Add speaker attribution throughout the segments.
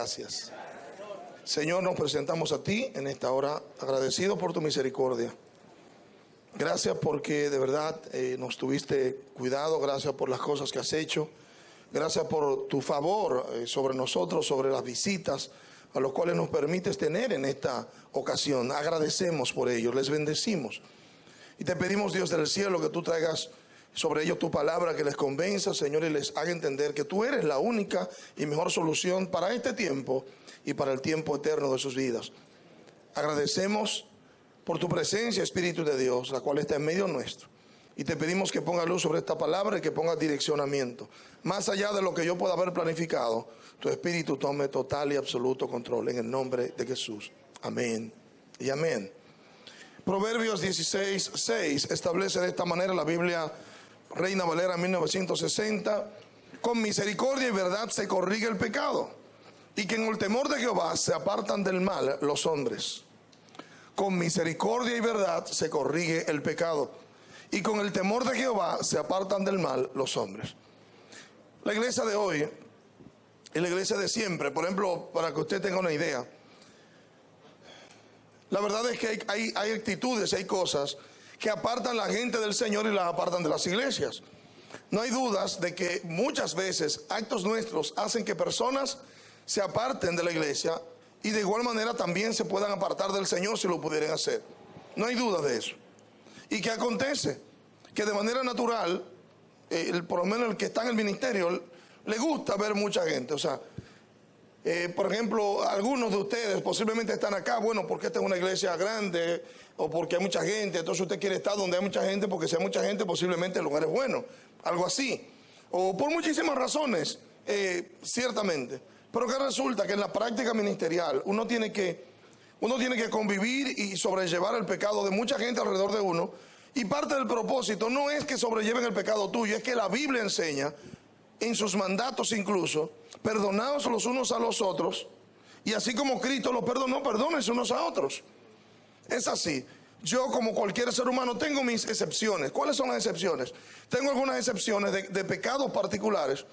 Speaker 1: gracias. Señor, nos presentamos a ti en esta hora, agradecidos por tu misericordia. Gracias porque de verdad nos tuviste cuidado, gracias por las cosas que has hecho. Gracias por tu favor sobre nosotros, sobre las visitas a los cuales nos permites tener en esta ocasión. Agradecemos por ello, les bendecimos. Y te pedimos, Dios del cielo, que tú traigas sobre ellos tu palabra, que les convenza, Señor, y les haga entender que tú eres la única y mejor solución para este tiempo y para el tiempo eterno de sus vidas. Agradecemos por tu presencia, Espíritu de Dios, la cual está en medio nuestro. Y te pedimos que ponga luz sobre esta palabra y que ponga direccionamiento. Más allá de lo que yo pueda haber planificado, tu Espíritu tome total y absoluto control en el nombre de Jesús. Amén y amén. Proverbios 16:6 establece de esta manera la Biblia Reina Valera 1960: con misericordia y verdad se corrige el pecado, y que en el temor de Jehová se apartan del mal los hombres. Con misericordia y verdad se corrige el pecado, y con el temor de Jehová se apartan del mal los hombres. La iglesia de hoy y la iglesia de siempre, por ejemplo, para que usted tenga una idea, la verdad es que hay actitudes, hay cosas que apartan a la gente del Señor y las apartan de las iglesias. No hay dudas de que muchas veces actos nuestros hacen que personas se aparten de la iglesia y de igual manera también se puedan apartar del Señor si lo pudieran hacer. No hay duda de eso. ¿Y qué acontece? Que de manera natural, por lo menos el que está en el ministerio, le gusta ver mucha gente. O sea, por ejemplo, algunos de ustedes posiblemente están acá, bueno, porque esta es una iglesia grande o porque hay mucha gente, entonces usted quiere estar donde hay mucha gente, porque si hay mucha gente posiblemente el lugar es bueno, algo así. O por muchísimas razones, ciertamente. Pero que resulta que en la práctica ministerial uno tiene que convivir y sobrellevar el pecado de mucha gente alrededor de uno. Y parte del propósito no es que sobrelleven el pecado tuyo, es que la Biblia enseña, en sus mandatos incluso, perdonaos los unos a los otros, y así como Cristo los perdonó, perdónense unos a otros. Es así. Yo, como cualquier ser humano, tengo mis excepciones. ¿Cuáles son las excepciones? Tengo algunas excepciones de pecados particulares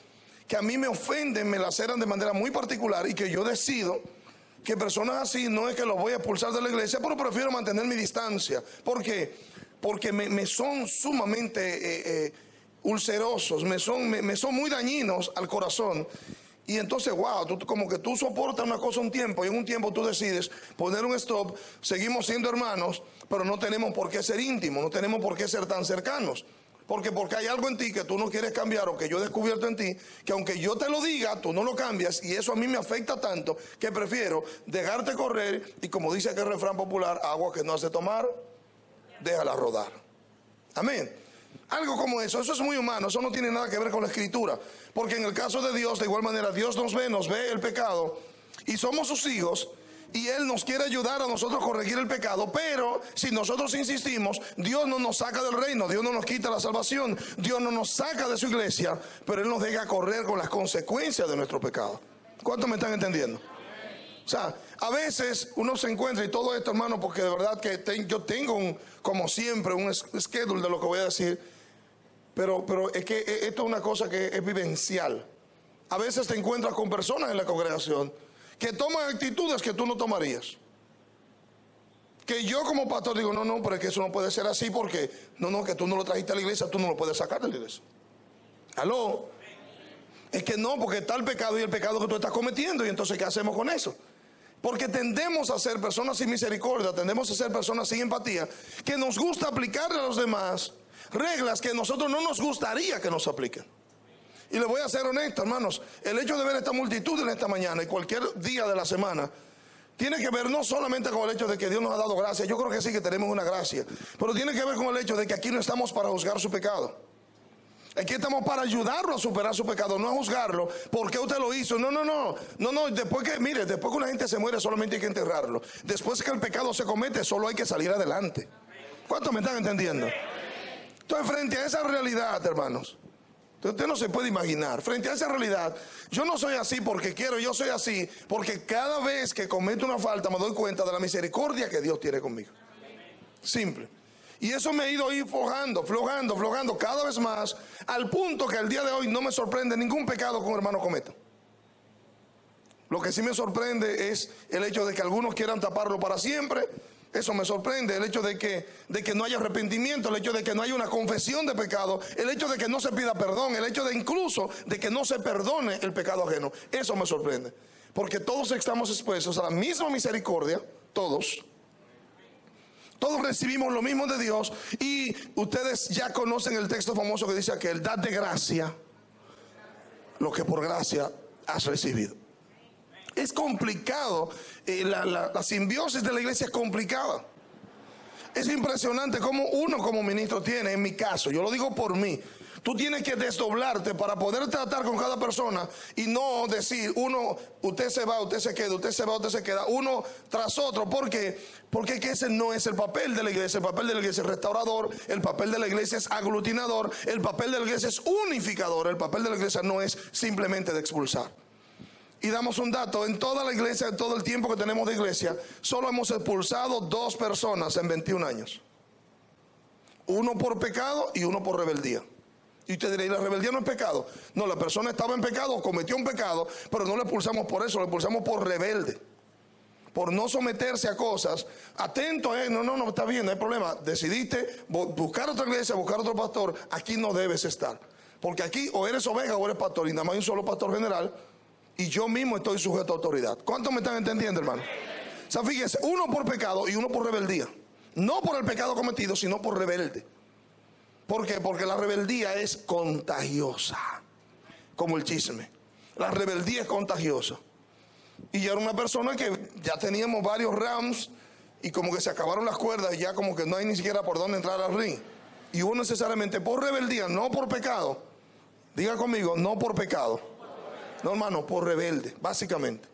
Speaker 1: que a mí me ofenden, me laceran de manera muy particular, y que yo decido que personas así no es que los voy a expulsar de la iglesia, pero prefiero mantener mi distancia. ¿Por qué? Porque me son sumamente ulcerosos, me son muy dañinos al corazón. Y entonces, wow, como que tú soportas una cosa un tiempo, y en un tiempo tú decides poner un stop. Seguimos siendo hermanos, pero no tenemos por qué ser íntimos, no tenemos por qué ser tan cercanos. Porque hay algo en ti que tú no quieres cambiar, o que yo he descubierto en ti, que aunque yo te lo diga, tú no lo cambias, y eso a mí me afecta tanto que prefiero dejarte correr, y como dice aquel refrán popular, agua que no hace tomar, déjala rodar. Amén. Algo como eso es muy humano, eso no tiene nada que ver con la escritura. Porque en el caso de Dios, de igual manera, Dios nos ve el pecado, y somos sus hijos, y Él nos quiere ayudar a nosotros a corregir el pecado. Pero si nosotros insistimos, Dios no nos saca del reino, Dios no nos quita la salvación, Dios no nos saca de su iglesia, pero Él nos deja correr con las consecuencias de nuestro pecado. ¿Cuántos me están entendiendo? O sea, a veces uno se encuentra, y todo esto, hermano, porque de verdad que yo tengo como siempre un schedule de lo que voy a decir, pero es que esto es una cosa que es vivencial. A veces te encuentras con personas en la congregación que toman actitudes que tú no tomarías. Que yo como pastor digo, no, pero es que eso no puede ser así, porque que tú no lo trajiste a la iglesia, tú no lo puedes sacar de la iglesia. ¿Aló? Es que no, porque está el pecado y el pecado que tú estás cometiendo, y entonces ¿qué hacemos con eso? Porque tendemos a ser personas sin misericordia, tendemos a ser personas sin empatía, que nos gusta aplicarle a los demás reglas que a nosotros no nos gustaría que nos apliquen. Y les voy a ser honesto, hermanos, el hecho de ver esta multitud en esta mañana y cualquier día de la semana tiene que ver no solamente con el hecho de que Dios nos ha dado gracia. Yo creo que sí, que tenemos una gracia, pero tiene que ver con el hecho de que aquí no estamos para juzgar su pecado. Aquí estamos para ayudarlo a superar su pecado, no a juzgarlo. ¿Por qué usted lo hizo? No. Después que una gente se muere, solamente hay que enterrarlo. Después que el pecado se comete, solo hay que salir adelante. ¿Cuántos me están entendiendo? Entonces, frente a esa realidad, hermanos, usted no se puede imaginar. Frente a esa realidad, yo no soy así porque quiero, yo soy así porque cada vez que cometo una falta me doy cuenta de la misericordia que Dios tiene conmigo. Simple. Y eso me ha ido ahí flojando cada vez más, al punto que al día de hoy no me sorprende ningún pecado que un hermano cometa. Lo que sí me sorprende es el hecho de que algunos quieran taparlo para siempre. Eso me sorprende, el hecho de que no haya arrepentimiento, el hecho de que no haya una confesión de pecado, el hecho de que no se pida perdón, el hecho de incluso de que no se perdone el pecado ajeno. Eso me sorprende, porque todos estamos expuestos a la misma misericordia, todos recibimos lo mismo de Dios, y ustedes ya conocen el texto famoso que dice que dad de gracia lo que por gracia has recibido. Es complicado, la simbiosis de la iglesia es complicada. Es impresionante cómo uno como ministro tiene, en mi caso, yo lo digo por mí, tú tienes que desdoblarte para poder tratar con cada persona y no decir usted se va, usted se queda, usted se va, usted se queda, uno tras otro. ¿Por qué? Porque ese no es el papel de la iglesia. El papel de la iglesia es restaurador, el papel de la iglesia es aglutinador, el papel de la iglesia es unificador, el papel de la iglesia no es simplemente de expulsar. Y damos un dato, en toda la iglesia, en todo el tiempo que tenemos de iglesia, solo hemos expulsado 2 personas en 21 años. Uno por pecado y uno por rebeldía. Y usted dirá, ¿y la rebeldía no es pecado? No, la persona estaba en pecado, cometió un pecado, pero no le expulsamos por eso, le expulsamos por rebelde. Por no someterse a cosas. Atento, no, está bien, no hay problema. Decidiste buscar otra iglesia, buscar otro pastor, aquí no debes estar. Porque aquí o eres oveja o eres pastor, y nada más hay un solo pastor general. Y yo mismo estoy sujeto a autoridad. ¿Cuántos me están entendiendo, hermano? O sea, fíjese, uno por pecado y uno por rebeldía. No por el pecado cometido, sino por rebelde. ¿Por qué? Porque la rebeldía es contagiosa, como el chisme. La rebeldía es contagiosa. Y yo era una persona que ya teníamos varios rounds y como que se acabaron las cuerdas y ya como que no hay ni siquiera por dónde entrar al ring. Y uno necesariamente por rebeldía, no por pecado. Diga conmigo, no por pecado. No, hermano, por rebelde, básicamente.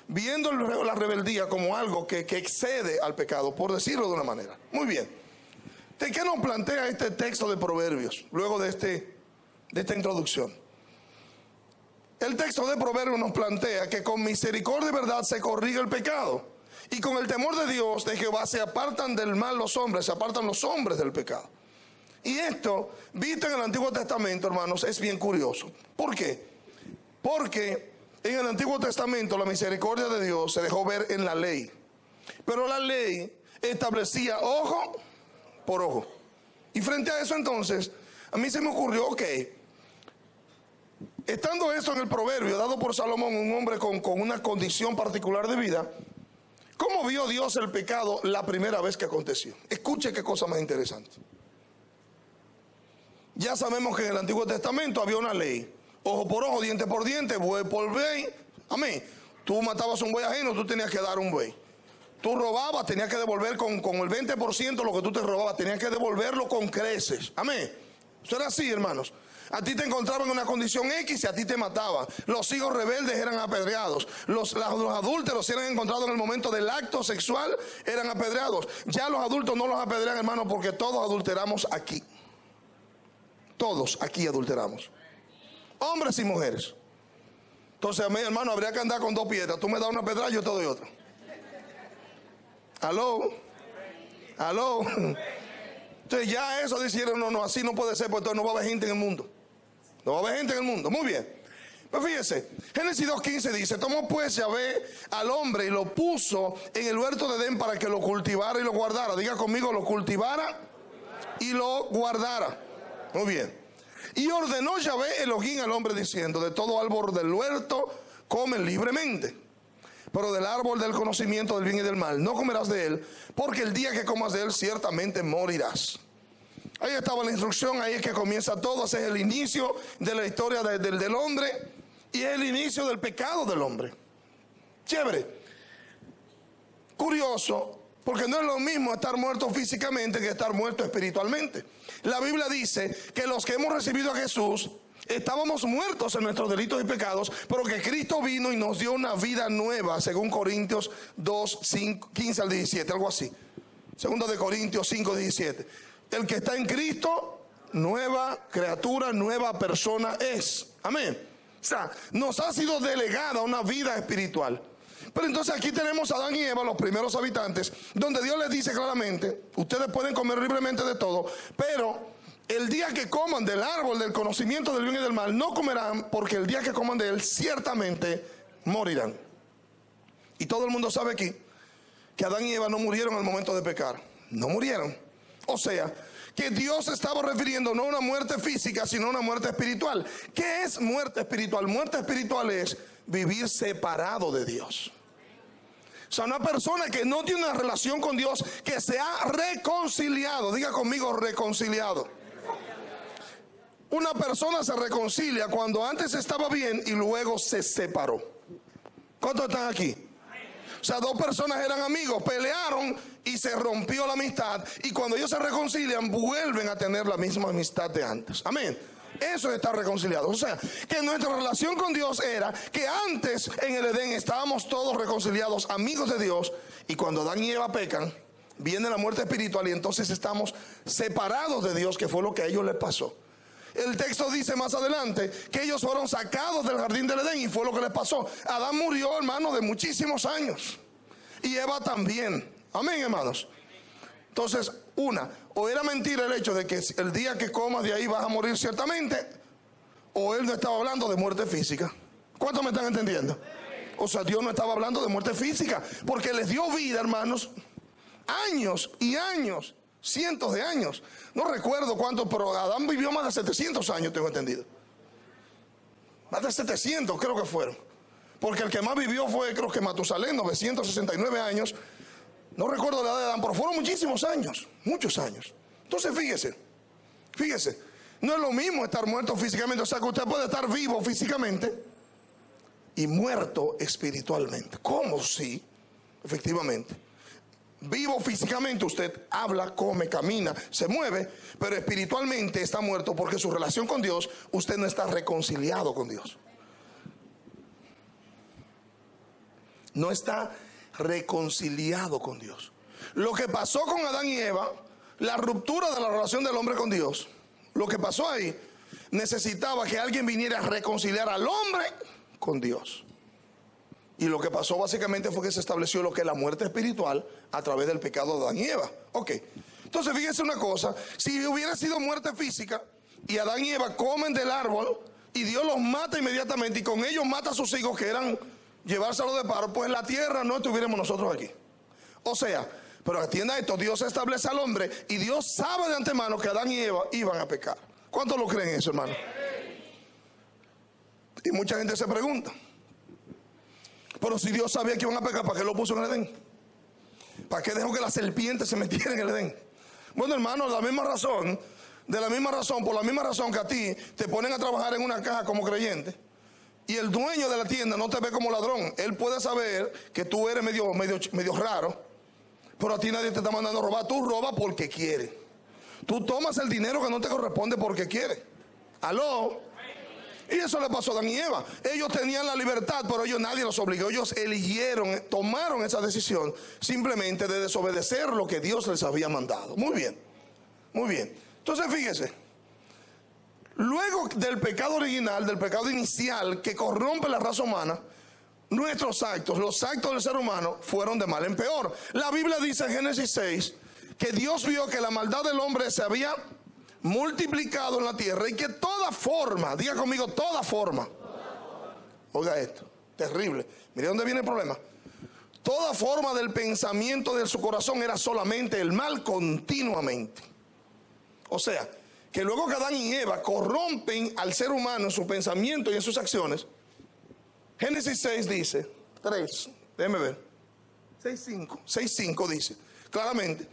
Speaker 1: Viendo la rebeldía como algo que excede al pecado, por decirlo de una manera. Muy bien. ¿De qué nos plantea este texto de Proverbios, luego de esta introducción? El texto de Proverbios nos plantea que con misericordia y verdad se corrige el pecado. Y con el temor de Dios, de Jehová, se apartan del mal los hombres, se apartan los hombres del pecado. Y esto, visto en el Antiguo Testamento, hermanos, es bien curioso. ¿Por qué? Porque en el Antiguo Testamento la misericordia de Dios se dejó ver en la ley. Pero la ley establecía ojo por ojo. Y frente a eso entonces, a mí se me ocurrió, estando esto en el proverbio dado por Salomón, un hombre con una condición particular de vida, ¿cómo vio Dios el pecado la primera vez que aconteció? Escuche qué cosa más interesante. Ya sabemos que en el Antiguo Testamento había una ley. Ojo por ojo, diente por diente, buey por buey. Amén. Tú matabas un buey ajeno, tú tenías que dar un buey. Tú robabas, tenías que devolver con el 20% lo que tú te robabas, tenías que devolverlo con creces. Amén. Eso era así, hermanos. A ti te encontraban en una condición X y a ti te mataban. Los hijos rebeldes eran apedreados. Los adúlteros, si eran encontrados en el momento del acto sexual, eran apedreados. Ya los adultos no los apedrean, hermanos, porque todos adulteramos aquí. Todos aquí adulteramos. Hombres y mujeres. Entonces, a mí, hermano, habría que andar con 2 piedras. Tú me das una pedra, yo te doy otra. ¿Aló? ¿Aló? Entonces ya eso dijeron, no, así no puede ser, porque entonces no va a haber gente en el mundo. No va a haber gente en el mundo. Muy bien. Pues fíjese, Génesis 2:15 dice, tomó pues Yahvé al hombre y lo puso en el huerto de Edén para que lo cultivara y lo guardara. Diga conmigo, lo cultivara y lo guardara. Muy bien. Y ordenó Yahvé Elohim al hombre diciendo, de todo árbol del huerto comen libremente, pero del árbol del conocimiento del bien y del mal no comerás de él, porque el día que comas de él ciertamente morirás. Ahí estaba la instrucción, ahí es que comienza todo. Ese es el inicio de la historia del hombre y es el inicio del pecado del hombre. Chévere. Curioso, porque no es lo mismo estar muerto físicamente que estar muerto espiritualmente. La Biblia dice que los que hemos recibido a Jesús estábamos muertos en nuestros delitos y pecados, pero que Cristo vino y nos dio una vida nueva, según Corintios 2, 15 al 17, algo así. Segundo de Corintios 5, 17. El que está en Cristo, nueva criatura, nueva persona es. Amén. O sea, nos ha sido delegada una vida espiritual. Pero entonces aquí tenemos a Adán y Eva, los primeros habitantes, donde Dios les dice claramente, ustedes pueden comer libremente de todo, pero el día que coman del árbol del conocimiento del bien y del mal, no comerán, porque el día que coman de él, ciertamente morirán. Y todo el mundo sabe aquí que Adán y Eva no murieron al momento de pecar. No murieron. O sea, que Dios estaba refiriendo no a una muerte física, sino a una muerte espiritual. ¿Qué es muerte espiritual? Muerte espiritual es vivir separado de Dios. O sea, una persona que no tiene una relación con Dios, que se ha reconciliado. Diga conmigo, reconciliado. Una persona se reconcilia cuando antes estaba bien y luego se separó. ¿Cuántos están aquí? O sea, dos personas eran amigos, pelearon y se rompió la amistad. Y cuando ellos se reconcilian, vuelven a tener la misma amistad de antes. Amén. Eso es estar reconciliados. O sea, que nuestra relación con Dios era que antes en el Edén estábamos todos reconciliados, amigos de Dios. Y cuando Adán y Eva pecan, viene la muerte espiritual y entonces estamos separados de Dios, que fue lo que a ellos les pasó. El texto dice más adelante que ellos fueron sacados del jardín del Edén y fue lo que les pasó. Adán murió, hermano, de muchísimos años. Y Eva también. Amén, hermanos. Entonces, o era mentira el hecho de que el día que comas de ahí vas a morir ciertamente, o él no estaba hablando de muerte física. ¿Cuántos me están entendiendo? O sea, Dios no estaba hablando de muerte física, porque les dio vida, hermanos, años y años, cientos de años. No recuerdo cuántos, pero Adán vivió más de 700 años, tengo entendido. Más de 700 creo que fueron. Porque el que más vivió fue, creo que Matusalén, 969 años. No recuerdo la edad de Adán, pero fueron muchísimos años, muchos años. Entonces fíjese, no es lo mismo estar muerto físicamente. O sea, que usted puede estar vivo físicamente y muerto espiritualmente. ¿Cómo? Sí, efectivamente. Vivo físicamente, usted habla, come, camina, se mueve, pero espiritualmente está muerto porque su relación con Dios, usted no está reconciliado con Dios. No está reconciliado con Dios. Lo que pasó con Adán y Eva, la ruptura de la relación del hombre con Dios, lo que pasó ahí, necesitaba que alguien viniera a reconciliar al hombre con Dios. Y lo que pasó básicamente fue que se estableció lo que es la muerte espiritual a través del pecado de Adán y Eva. Ok, entonces fíjense una cosa, si hubiera sido muerte física y Adán y Eva comen del árbol y Dios los mata inmediatamente y con ellos mata a sus hijos que eran llevárselo de paro, pues en la tierra no estuviéramos nosotros aquí. O sea, pero atienda esto, Dios establece al hombre y Dios sabe de antemano que Adán y Eva iban a pecar. ¿Cuántos lo creen eso, hermano? Y mucha gente se pregunta, pero si Dios sabía que iban a pecar, ¿para qué lo puso en el Edén? ¿Para qué dejó que la serpiente se metiera en el Edén? Bueno, hermano, por la misma razón que a ti te ponen a trabajar en una caja como creyente y el dueño de la tienda no te ve como ladrón. Él puede saber que tú eres medio raro, pero a ti nadie te está mandando a robar. Tú robas porque quieres. Tú tomas el dinero que no te corresponde porque quieres. ¿Aló? Y eso le pasó a Adán y Eva. Ellos tenían la libertad, pero nadie los obligó. Ellos eligieron, tomaron esa decisión simplemente de desobedecer lo que Dios les había mandado. Muy bien, muy bien. Entonces fíjese, luego del pecado original, del pecado inicial que corrompe la raza humana, nuestros actos, los actos del ser humano fueron de mal en peor. La Biblia dice en Génesis 6 que Dios vio que la maldad del hombre se había multiplicado en la tierra y que toda forma, diga conmigo, toda forma. Oiga esto, terrible. Mire dónde viene el problema. Toda forma del pensamiento de su corazón era solamente el mal continuamente. O sea, que luego que Adán y Eva corrompen al ser humano en su pensamiento y en sus acciones, Génesis 6 dice, 3, déjeme ver, 6.5 dice claramente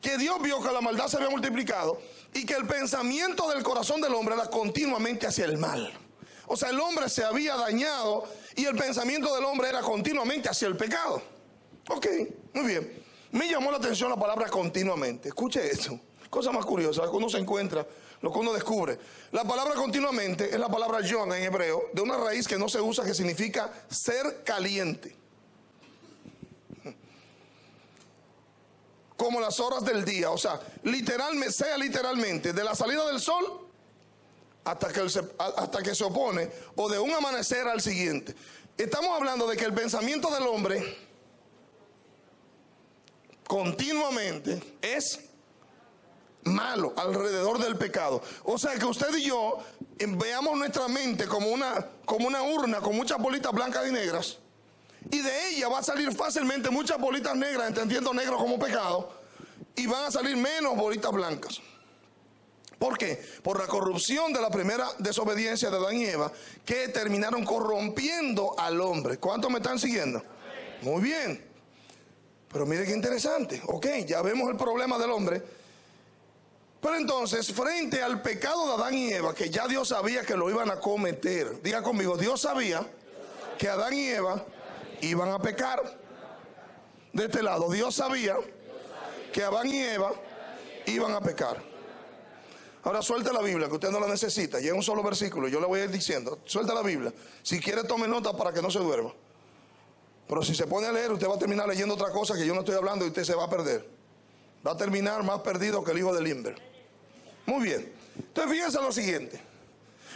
Speaker 1: que Dios vio que la maldad se había multiplicado y que el pensamiento del corazón del hombre era continuamente hacia el mal. O sea, el hombre se había dañado y el pensamiento del hombre era continuamente hacia el pecado. Ok, muy bien. Me llamó la atención la palabra continuamente. Escuche esto, cosa más curiosa, lo que uno se encuentra, lo que uno descubre. La palabra continuamente es la palabra yon en hebreo, de una raíz que no se usa, que significa ser caliente. Como las horas del día, o sea, literalmente, de la salida del sol hasta que se opone, o de un amanecer al siguiente. Estamos hablando de que el pensamiento del hombre continuamente es malo alrededor del pecado. O sea que usted y yo veamos nuestra mente como una urna con muchas bolitas blancas y negras, Y de ella va a salir fácilmente muchas bolitas negras, entendiendo negro como pecado, y van a salir menos bolitas blancas. ¿Por qué? Por la corrupción de la primera desobediencia de Adán y Eva, que terminaron corrompiendo al hombre. ¿Cuántos me están siguiendo? Muy bien. Pero mire qué interesante. Ok, ya vemos el problema del hombre. Pero entonces, frente al pecado de Adán y Eva, que ya Dios sabía que lo iban a cometer. Diga conmigo, Dios sabía que Adán y Eva iban a pecar. De este lado, Dios sabía que Adán y Eva iban a pecar. Ahora suelta la Biblia, que usted no la necesita. Y es un solo versículo, yo le voy a ir diciendo. Suelta la Biblia. Si quiere, tome nota para que no se duerma. Pero si se pone a leer, usted va a terminar leyendo otra cosa que yo no estoy hablando y usted se va a perder. Va a terminar más perdido que el hijo de Limber. Muy bien. Entonces fíjense lo siguiente.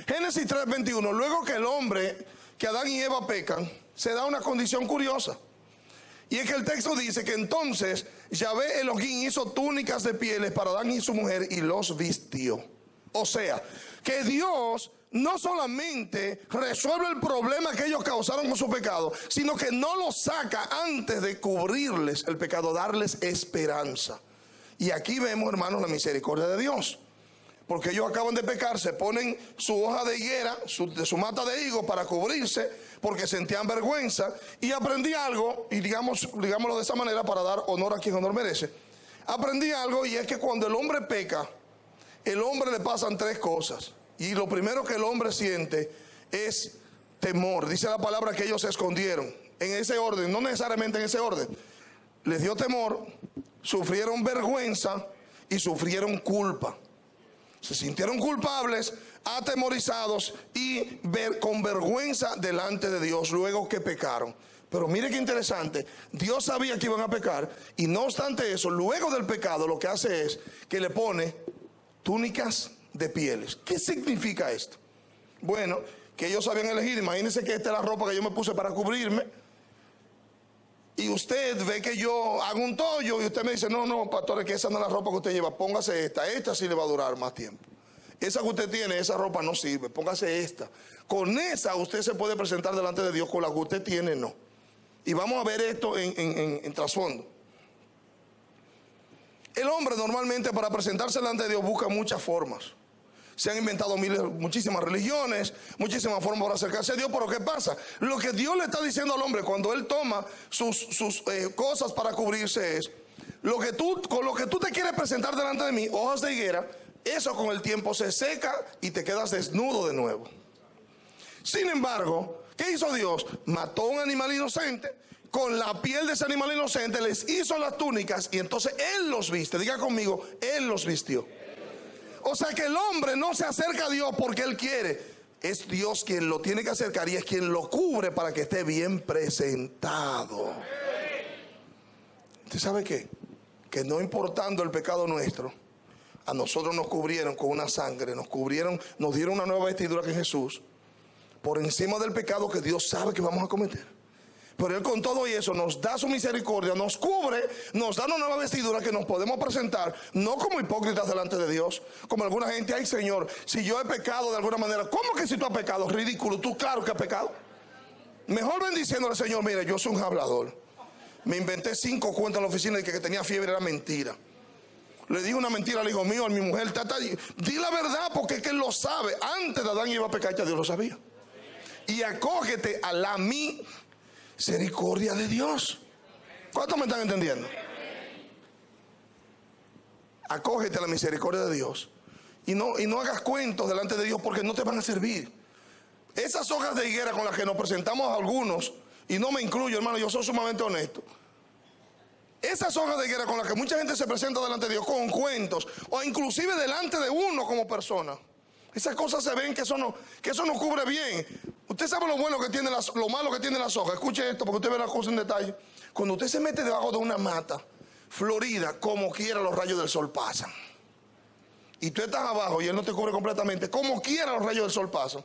Speaker 1: Génesis 3:21. Luego que el hombre, que Adán y Eva pecan, se da una condición curiosa. Y es que el texto dice que entonces Yahvé Elohim hizo túnicas de pieles para Adán y su mujer y los vistió. O sea, que Dios no solamente resuelve el problema que ellos causaron con su pecado, sino que no lo saca antes de cubrirles el pecado, darles esperanza. Y aquí vemos, hermanos, la misericordia de Dios. Porque ellos acaban de pecar, se ponen su hoja de higuera, de su mata de higo para cubrirse, porque sentían vergüenza. Y aprendí algo, y digámoslo de esa manera para dar honor a quien honor merece. Aprendí algo, y es que cuando el hombre peca, el hombre le pasan tres cosas. Y lo primero que el hombre siente es temor. Dice la palabra que ellos se escondieron. En ese orden, no necesariamente en ese orden. Les dio temor, sufrieron vergüenza y sufrieron culpa. Se sintieron culpables, atemorizados y con vergüenza delante de Dios luego que pecaron. Pero mire qué interesante, Dios sabía que iban a pecar y no obstante eso, luego del pecado lo que hace es que le pone túnicas de pieles. ¿Qué significa esto? Bueno, que ellos habían elegido, imagínense que esta es la ropa que yo me puse para cubrirme. Y usted ve que yo hago un tollo y usted me dice, no, pastor, es que esa no es la ropa que usted lleva, póngase esta sí le va a durar más tiempo. Esa que usted tiene, esa ropa no sirve, póngase esta. Con esa usted se puede presentar delante de Dios, con la que usted tiene no. Y vamos a ver esto en trasfondo. El hombre normalmente para presentarse delante de Dios busca muchas formas. Se han inventado muchísimas religiones, muchísimas formas para acercarse a Dios, pero ¿qué pasa? Lo que Dios le está diciendo al hombre cuando él toma sus cosas para cubrirse es, con lo que tú te quieres presentar delante de mí, hojas de higuera, eso con el tiempo se seca y te quedas desnudo de nuevo. Sin embargo, ¿qué hizo Dios? Mató a un animal inocente, con la piel de ese animal inocente les hizo las túnicas y entonces Él los viste. Diga conmigo, Él los vistió. O sea que el hombre no se acerca a Dios porque él quiere. Es Dios quien lo tiene que acercar y es quien lo cubre para que esté bien presentado. ¿Usted sabe qué? Que no importando el pecado nuestro, a nosotros nos cubrieron con una sangre, nos dieron una nueva vestidura que Jesús, por encima del pecado que Dios sabe que vamos a cometer. Pero Él con todo y eso nos da su misericordia, nos cubre, nos da una nueva vestidura que nos podemos presentar, no como hipócritas delante de Dios, como alguna gente, ay Señor, si yo he pecado de alguna manera, ¿cómo que si tú has pecado? Ridículo, tú claro que has pecado. Mejor bendiciéndole, Señor, mire, yo soy un hablador. Me inventé 5 cuentos en la oficina de que tenía fiebre, era mentira. Le dije una mentira al hijo mío, a mi mujer, di la verdad porque es que Él lo sabe. Antes de Adán iba a pecar, ya Dios lo sabía. Y acógete a la misericordia de Dios. ¿Cuántos me están entendiendo? Acógete a la misericordia de Dios y no hagas cuentos delante de Dios porque no te van a servir. Esas hojas de higuera con las que nos presentamos a algunos, y no me incluyo, hermano, yo soy sumamente honesto. Esas hojas de higuera con las que mucha gente se presenta delante de Dios con cuentos o inclusive delante de uno como persona, esas cosas se ven que eso no cubre bien. Usted sabe lo bueno que tiene lo malo que tiene las hojas. Escuche esto porque usted ve las cosas en detalle. Cuando usted se mete debajo de una mata florida, como quiera los rayos del sol pasan. Y tú estás abajo y él no te cubre completamente, como quiera los rayos del sol pasan.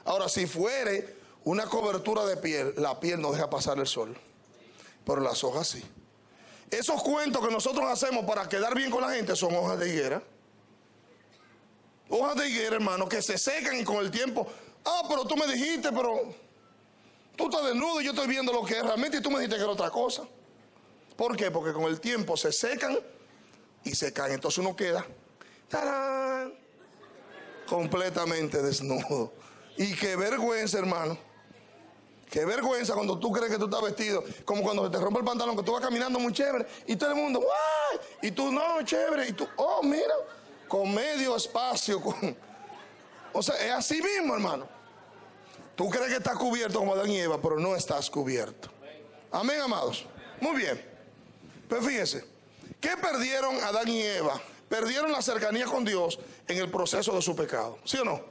Speaker 1: Ahora, si fuere una cobertura de piel, la piel no deja pasar el sol, pero las hojas sí. Esos cuentos que nosotros hacemos para quedar bien con la gente son hojas de higuera. Hojas de higuera, hermano, que se secan y con el tiempo, pero tú me dijiste, Tú estás desnudo y yo estoy viendo lo que es realmente y tú me dijiste que era otra cosa. ¿Por qué? Porque con el tiempo se secan y se caen. Entonces uno queda, ¡tarán!, completamente desnudo. Y qué vergüenza, hermano. Qué vergüenza cuando tú crees que tú estás vestido, como cuando se te rompe el pantalón, que tú vas caminando muy chévere y todo el mundo, ¡guay! Y tú, no, chévere. Y tú, oh, mira, con medio espacio. O sea, es así mismo, hermano. Tú crees que estás cubierto como Adán y Eva, pero no estás cubierto. Amén, amados. Muy bien. Pues fíjense, ¿qué perdieron Adán y Eva? Perdieron la cercanía con Dios en el proceso de su pecado, ¿sí o no?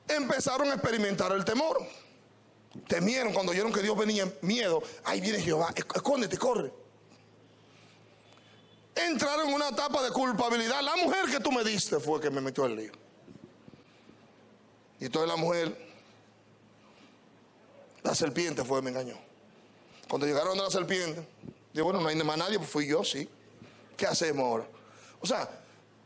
Speaker 1: Empezaron a experimentar el temor. Temieron cuando oyeron que Dios venía, miedo. Ahí viene Jehová, escóndete, corre. Entraron en una etapa de culpabilidad. La mujer que tú me diste fue que me metió el lío. Y entonces la mujer, la serpiente fue que me engañó. Cuando llegaron a la serpiente, digo, bueno, no hay más nadie, pues fui yo, sí. ¿Qué hacemos ahora? O sea,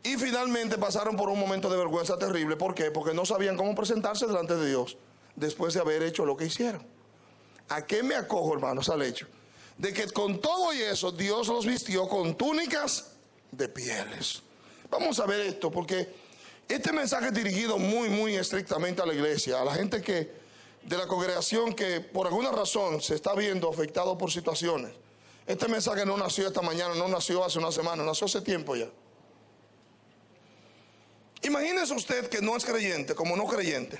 Speaker 1: y finalmente pasaron por un momento de vergüenza terrible. ¿Por qué? Porque no sabían cómo presentarse delante de Dios después de haber hecho lo que hicieron. ¿A qué me acojo, hermanos, al hecho de que con todo y eso Dios los vistió con túnicas de pieles? Vamos a ver esto, porque este mensaje es dirigido muy estrictamente a la iglesia, a la gente que de la congregación que por alguna razón se está viendo afectado por situaciones. Este mensaje no nació esta mañana, no nació hace una semana, nació hace tiempo ya. Imagínese usted que no es creyente, como no creyente,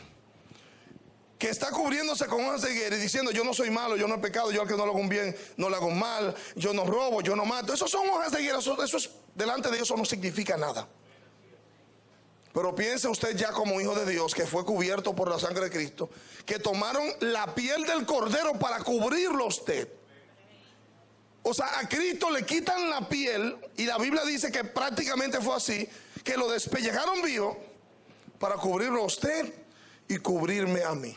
Speaker 1: que está cubriéndose con una ceguera y diciendo, yo no soy malo, yo no he pecado, yo al que no lo hago un bien, no le hago un mal, yo no robo, yo no mato. Esos son hojas de higuera, eso es, delante de Dios eso no significa nada. Pero piense usted ya como hijo de Dios, que fue cubierto por la sangre de Cristo, que tomaron la piel del cordero para cubrirlo usted. O sea, a Cristo le quitan la piel, y la Biblia dice que prácticamente fue así, que lo despellejaron vivo para cubrirlo a usted y cubrirme a mí.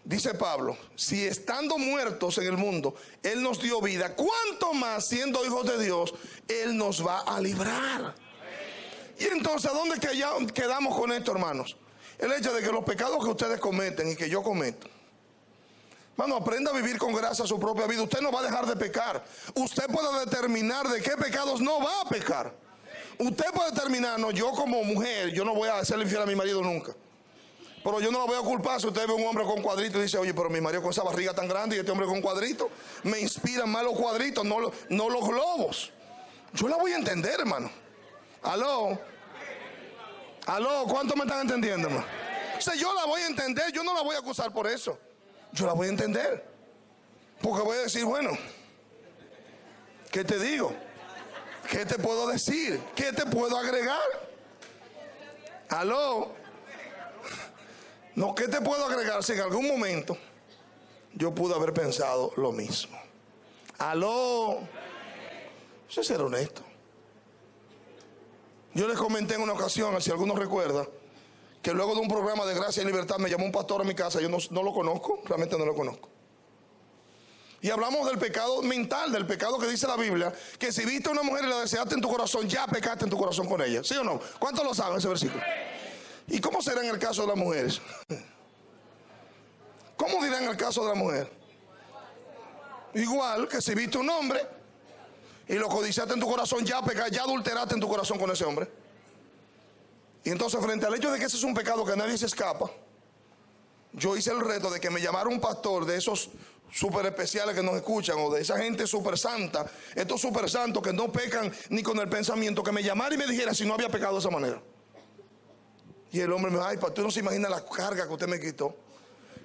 Speaker 1: Dice Pablo, si estando muertos en el mundo, Él nos dio vida, ¿cuánto más siendo hijos de Dios, Él nos va a librar? Y entonces, ¿a dónde quedamos con esto, hermanos? El hecho de que los pecados que ustedes cometen y que yo cometo, hermano, aprenda a vivir con gracia su propia vida. Usted no va a dejar de pecar. Usted puede determinar de qué pecados no va a pecar. Usted puede determinar, no, yo como mujer, yo no voy a hacerle infiel a mi marido nunca. Pero yo no lo voy a culpar si usted ve un hombre con cuadritos y dice, oye, pero mi marido con esa barriga tan grande y este hombre con cuadritos, me inspiran más los cuadritos, no los globos. Yo la voy a entender, hermano. Aló, ¿cuántos me están entendiendo, hermano? O sea, yo la voy a entender, yo no la voy a acusar por eso. Yo la voy a entender. Porque voy a decir, bueno, ¿qué te digo? ¿Qué te puedo decir? ¿Qué te puedo agregar? Aló. No, ¿qué te puedo agregar si en algún momento yo pude haber pensado lo mismo? Aló. Eso es ser honesto. Yo les comenté en una ocasión, si alguno recuerda, que luego de un programa de Gracia y Libertad me llamó un pastor a mi casa. Yo no lo conozco, realmente no lo conozco. Y hablamos del pecado mental, del pecado que dice la Biblia, que si viste a una mujer y la deseaste en tu corazón, ya pecaste en tu corazón con ella. ¿Sí o no? ¿Cuántos lo saben ese versículo? ¿Y cómo será en el caso de las mujeres? ¿Cómo dirá en el caso de la mujer? Igual que si viste un hombre y lo codiciaste en tu corazón, ya pecaste, ya adulteraste en tu corazón con ese hombre. Y entonces, frente al hecho de que ese es un pecado que nadie se escapa, yo hice el reto de que me llamara un pastor de esos súper especiales que nos escuchan, o de esa gente súper santa, estos súper santos que no pecan ni con el pensamiento, que me llamara y me dijera si no había pecado de esa manera. Y el hombre me dijo, ay, pastor, no se imagina la carga que usted me quitó.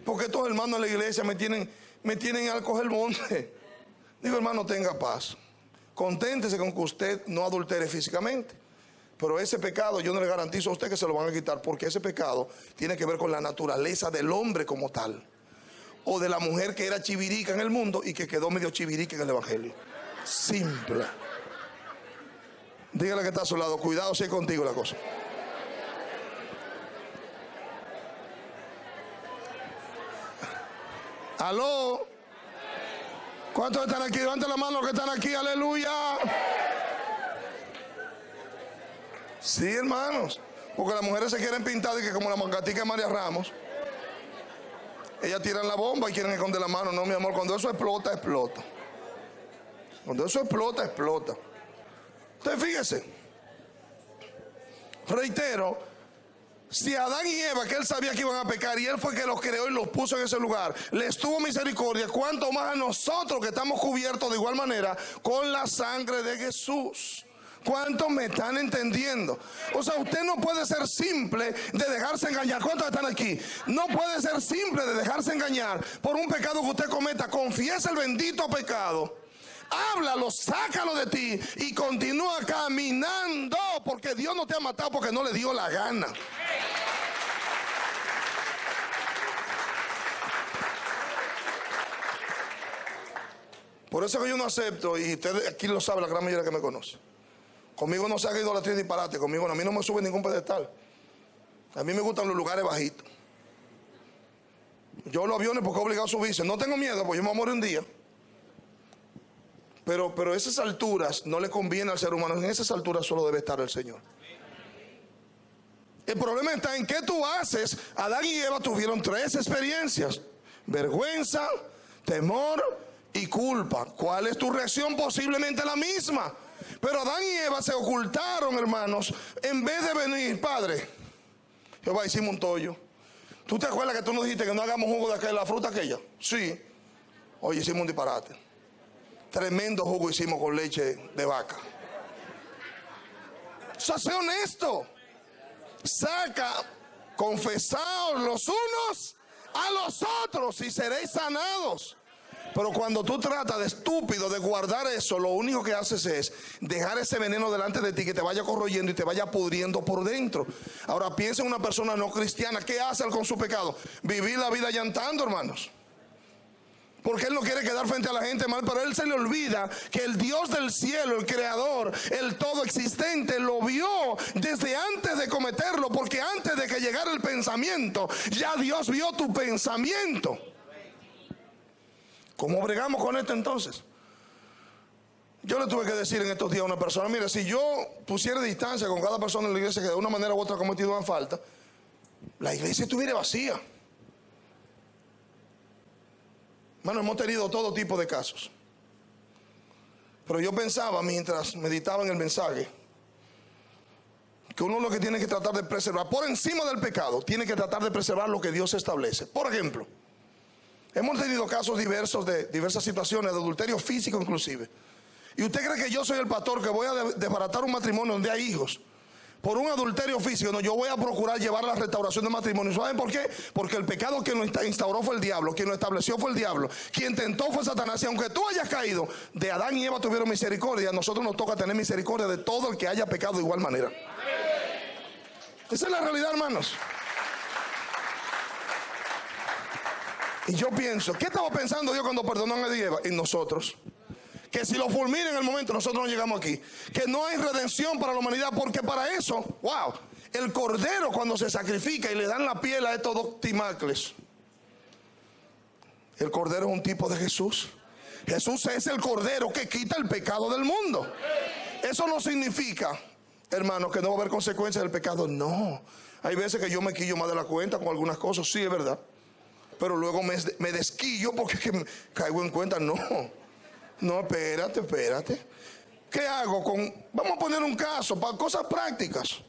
Speaker 1: Porque estos hermanos de la iglesia me tienen al coger el monte. Digo, hermano, tenga paz. Conténtese con que usted no adultere físicamente. Pero ese pecado yo no le garantizo a usted que se lo van a quitar, porque ese pecado tiene que ver con la naturaleza del hombre como tal. O de la mujer que era chivirica en el mundo y que quedó medio chivirica en el evangelio. Simple. Dígale que está a su lado, cuidado si es contigo la cosa. Aló. ¿Cuántos están aquí? Levanten la mano los que están aquí, aleluya. Sí, hermanos. Porque las mujeres se quieren pintar de que como la mangatica de María Ramos. Ellas tiran la bomba y quieren esconder la mano. No, mi amor, cuando eso explota, explota. Cuando eso explota, explota. Entonces fíjese, reitero, si Adán y Eva, que él sabía que iban a pecar y él fue que los creó y los puso en ese lugar, les tuvo misericordia, cuánto más a nosotros que estamos cubiertos de igual manera con la sangre de Jesús. ¿Cuántos me están entendiendo? O sea, usted no puede ser simple de dejarse engañar. ¿Cuántos están aquí? No puede ser simple de dejarse engañar por un pecado que usted cometa. Confiesa el bendito pecado, háblalo, sácalo de ti y continúa caminando, porque Dios no te ha matado porque no le dio la gana. Por eso que yo no acepto, y usted aquí lo sabe, la gran mayoría que me conoce. Conmigo no se haga idolatría y disparate. Conmigo a mí no me sube ningún pedestal. A mí me gustan los lugares bajitos. Yo los aviones porque he obligado a subirse. No tengo miedo porque yo me voy a morir un día. Pero esas alturas no le conviene al ser humano. En esas alturas solo debe estar el Señor. El problema está en qué tú haces. Adán y Eva tuvieron 3 experiencias: vergüenza, temor y culpa. ¿Cuál es tu reacción? Posiblemente la misma. Pero Adán y Eva se ocultaron, hermanos, en vez de venir. Padre, Jehová, hicimos un tollo. ¿Tú te acuerdas que tú nos dijiste que no hagamos jugo de la fruta aquella? Sí. Oye, hicimos un disparate. Tremendo jugo hicimos con leche de vaca. O sea, sé honesto. Confesaos los unos a los otros y seréis sanados. Pero cuando tú tratas de estúpido de guardar eso, lo único que haces es dejar ese veneno delante de ti que te vaya corroyendo y te vaya pudriendo por dentro. Ahora piensa en una persona no cristiana. ¿Qué hace él con su pecado? Vivir la vida llantando, hermanos. Porque él no quiere quedar frente a la gente mal, pero él se le olvida que el Dios del cielo, el creador, el todo existente, lo vio desde antes de cometerlo. Porque antes de que llegara el pensamiento, ya Dios vio tu pensamiento. ¿Cómo bregamos con esto entonces? Yo le tuve que decir en estos días a una persona: mire, si yo pusiera distancia con cada persona en la iglesia que de una manera u otra ha cometido una falta, la iglesia estuviera vacía. Bueno, hemos tenido todo tipo de casos. Pero yo pensaba, mientras meditaba en el mensaje, que uno lo que tiene que tratar de preservar, por encima del pecado, tiene que tratar de preservar lo que Dios establece. Por ejemplo, hemos tenido casos diversos de diversas situaciones, de adulterio físico inclusive. ¿Y usted cree que yo soy el pastor que voy a desbaratar un matrimonio donde hay hijos por un adulterio físico? No, yo voy a procurar llevar la restauración del matrimonio. ¿Saben por qué? Porque el pecado quien lo instauró fue el diablo, quien lo estableció fue el diablo, quien tentó fue Satanás. Y aunque tú hayas caído, de Adán y Eva tuvieron misericordia, a nosotros nos toca tener misericordia de todo el que haya pecado de igual manera. Esa es la realidad, hermanos. Y yo pienso, ¿qué estaba pensando Dios cuando perdonó a Adán y Eva? En nosotros. Que si lo fulmina en el momento, nosotros no llegamos aquí. Que no hay redención para la humanidad, porque para eso, wow, el cordero cuando se sacrifica y le dan la piel a estos 2 timacles, el cordero es un tipo de Jesús. Jesús es el cordero que quita el pecado del mundo. Eso no significa, hermano, que no va a haber consecuencias del pecado. No. Hay veces que yo me quillo más de la cuenta con algunas cosas, sí es verdad. Pero luego me desquillo porque es que me caigo en cuenta. No, espérate. ¿Qué hago vamos a poner un caso para cosas prácticas?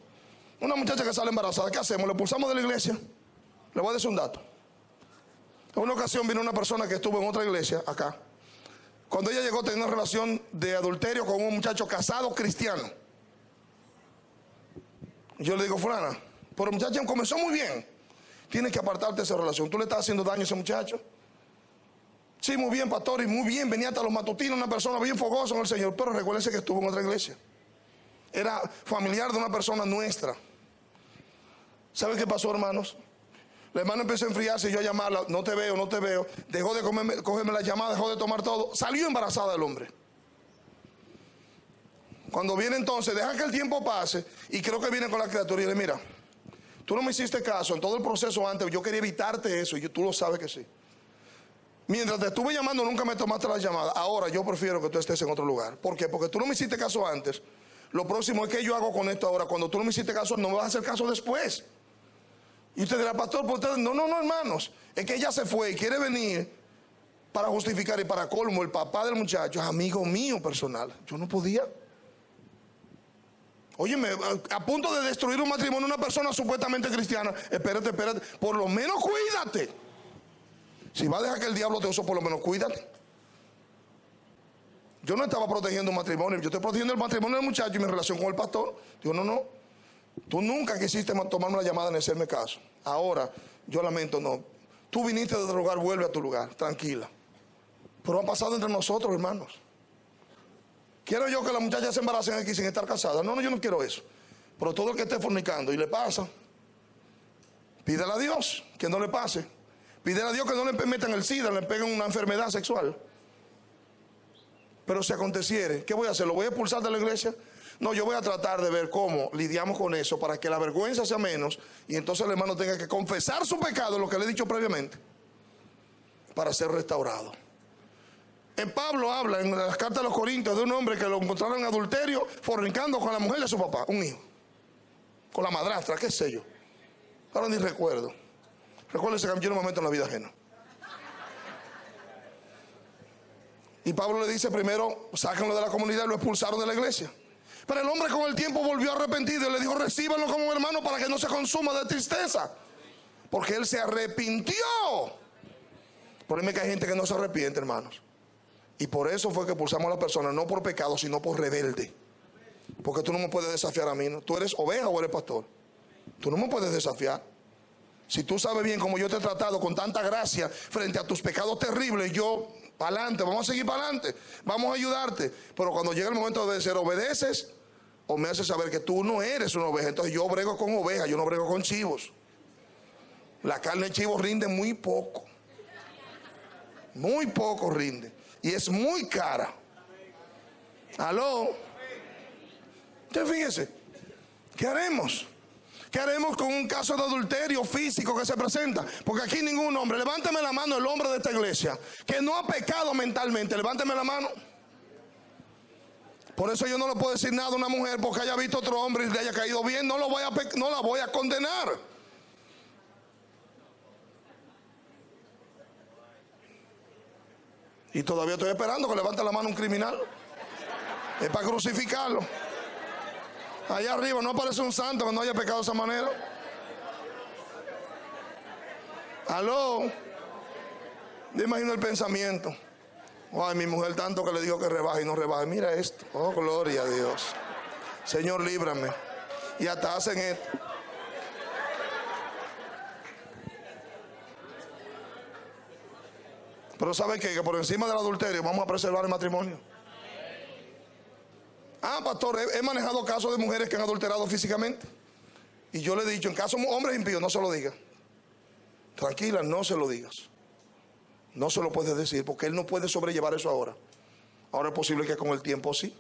Speaker 1: Una muchacha que sale embarazada, ¿qué hacemos? ¿Le expulsamos de la iglesia? Le voy a decir un dato. En una ocasión vino una persona que estuvo en otra iglesia acá. Cuando ella llegó tenía una relación de adulterio con un muchacho casado cristiano. Yo le digo: fulana, pero el muchacho comenzó muy bien. Tienes que apartarte de esa relación. ¿Tú le estás haciendo daño a ese muchacho? Sí, muy bien, pastor, y muy bien. Venía hasta los matutinos, una persona bien fogosa en el Señor. Pero recuérdense que estuvo en otra iglesia. Era familiar de una persona nuestra. ¿Saben qué pasó, hermanos? La hermana empezó a enfriarse y yo a llamarla: no te veo. Dejó de cogerme la llamada, dejó de tomar todo. Salió embarazada el hombre. Cuando viene entonces, deja que el tiempo pase, y creo que viene con la criatura y le: mira, tú no me hiciste caso en todo el proceso antes, yo quería evitarte eso, y tú lo sabes que sí. Mientras te estuve llamando nunca me tomaste la llamada. Ahora yo prefiero que tú estés en otro lugar. ¿Por qué? Porque tú no me hiciste caso antes. Lo próximo es que yo hago con esto ahora. Cuando tú no me hiciste caso, no me vas a hacer caso después. Y usted dirá: pastor, pues ustedes... No, hermanos. Es que ella se fue y quiere venir para justificar, y para colmo, el papá del muchacho es amigo mío personal. Yo no podía. Óyeme, a punto de destruir un matrimonio una persona supuestamente cristiana. Espérate, por lo menos cuídate. Si va a dejar que el diablo te use, por lo menos cuídate. Yo no estaba protegiendo un matrimonio, yo estoy protegiendo el matrimonio del muchacho y mi relación con el pastor. Digo, no, tú nunca quisiste tomarme la llamada ni hacerme caso. Ahora, yo lamento, no. Tú viniste de otro lugar, vuelve a tu lugar, tranquila. Pero ha pasado entre nosotros, hermanos. Quiero yo que las muchachas se embaracen aquí sin estar casadas. No, yo no quiero eso. Pero todo el que esté fornicando y le pasa, pídele a Dios que no le pase. Pídele a Dios que no le metan el SIDA, le peguen una enfermedad sexual. Pero si aconteciere, ¿qué voy a hacer? ¿Lo voy a expulsar de la iglesia? No, yo voy a tratar de ver cómo lidiamos con eso para que la vergüenza sea menos y entonces el hermano tenga que confesar su pecado, lo que le he dicho previamente, para ser restaurado. En Pablo habla en las cartas a los Corintios de un hombre que lo encontraron en adulterio, fornicando con la mujer de su papá, un hijo, con la madrastra, qué sé yo. Ahora ni recuerdo. Recuérdense que yo no me meto en la vida ajena. Y Pablo le dice primero, sáquenlo de la comunidad, y lo expulsaron de la iglesia. Pero el hombre con el tiempo volvió arrepentido y le dijo, recíbanlo como un hermano para que no se consuma de tristeza. Porque él se arrepintió. Por eso es que hay gente que no se arrepiente, hermanos. Y por eso fue que expulsamos a la persona, no por pecado, sino por rebelde. Porque tú no me puedes desafiar a mí, ¿no? Tú eres oveja o eres pastor. Tú no me puedes desafiar. Si tú sabes bien cómo yo te he tratado con tanta gracia frente a tus pecados terribles, yo, para adelante, vamos a seguir para adelante, vamos a ayudarte. Pero cuando llega el momento de obedecer, obedeces o me haces saber que tú no eres una oveja. Entonces yo brego con ovejas, yo no brego con chivos. La carne de chivo rinde muy poco. Muy poco rinde. Y es muy cara. ¿Aló? Entonces fíjese, ¿qué haremos? ¿Qué haremos con un caso de adulterio físico que se presenta? Porque aquí ningún hombre, levánteme la mano el hombre de esta iglesia que no ha pecado mentalmente, levánteme la mano. Por eso yo no le puedo decir nada a una mujer porque haya visto otro hombre y le haya caído bien, no la voy a condenar. Y todavía estoy esperando que levante la mano un criminal. Es para crucificarlo. Allá arriba no aparece un santo que no haya pecado de esa manera. Aló. Me imagino el pensamiento. Ay, mi mujer tanto que le dijo que rebaje y no rebaje. Mira esto. Oh, gloria a Dios. Señor, líbrame. Y hasta hacen esto. Pero ¿sabe qué? Que por encima del adulterio vamos a preservar el matrimonio. Ah, pastor, he manejado casos de mujeres que han adulterado físicamente. Y yo le he dicho, en caso de hombres impíos, no se lo diga. Tranquila, no se lo digas. No se lo puedes decir porque él no puede sobrellevar eso ahora. Ahora es posible que con el tiempo sí.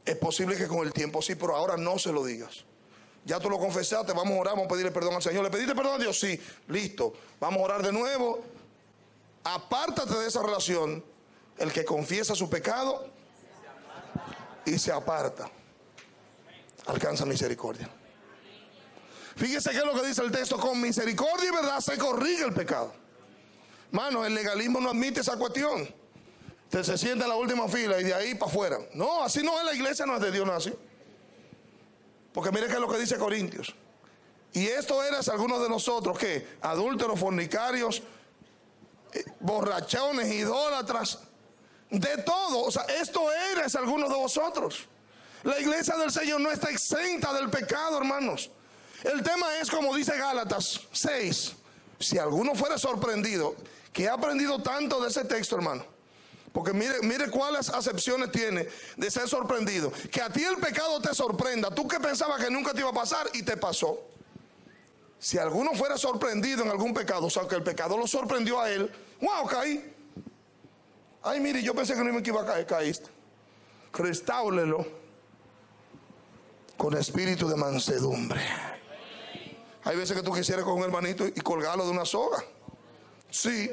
Speaker 1: Es posible que con el tiempo sí, pero ahora no se lo digas. Ya tú lo confesaste, vamos a orar, vamos a pedirle perdón al Señor. ¿Le pediste perdón a Dios? Sí, listo. Vamos a orar de nuevo. Apártate de esa relación. El que confiesa su pecado y se aparta, alcanza misericordia. Fíjese qué es lo que dice el texto: con misericordia y verdad se corrige el pecado. Mano, el legalismo no admite esa cuestión. Usted se sienta en la última fila y de ahí para afuera. No, así no es, la iglesia no es de Dios, no es así. Porque mire qué es lo que dice Corintios. Y esto eras algunos de nosotros, ¿qué? Adúlteros, fornicarios, borrachones, idólatras, de todo. O sea, esto eres algunos de vosotros. La iglesia del Señor no está exenta del pecado, hermanos. El tema es, como dice Gálatas 6, si alguno fuera sorprendido, que ha aprendido tanto de ese texto, hermano. Porque mire cuáles acepciones tiene de ser sorprendido. Que a ti el pecado te sorprenda. Tú que pensabas que nunca te iba a pasar y te pasó. Si alguno fuera sorprendido en algún pecado, o sea, que el pecado lo sorprendió a él. ¡Wow! Caí. Ay, mire, yo pensé que no me iba a caer. Caíste. Restáurelo con espíritu de mansedumbre. Hay veces que tú quisieras con un hermanito y colgarlo de una soga. Sí.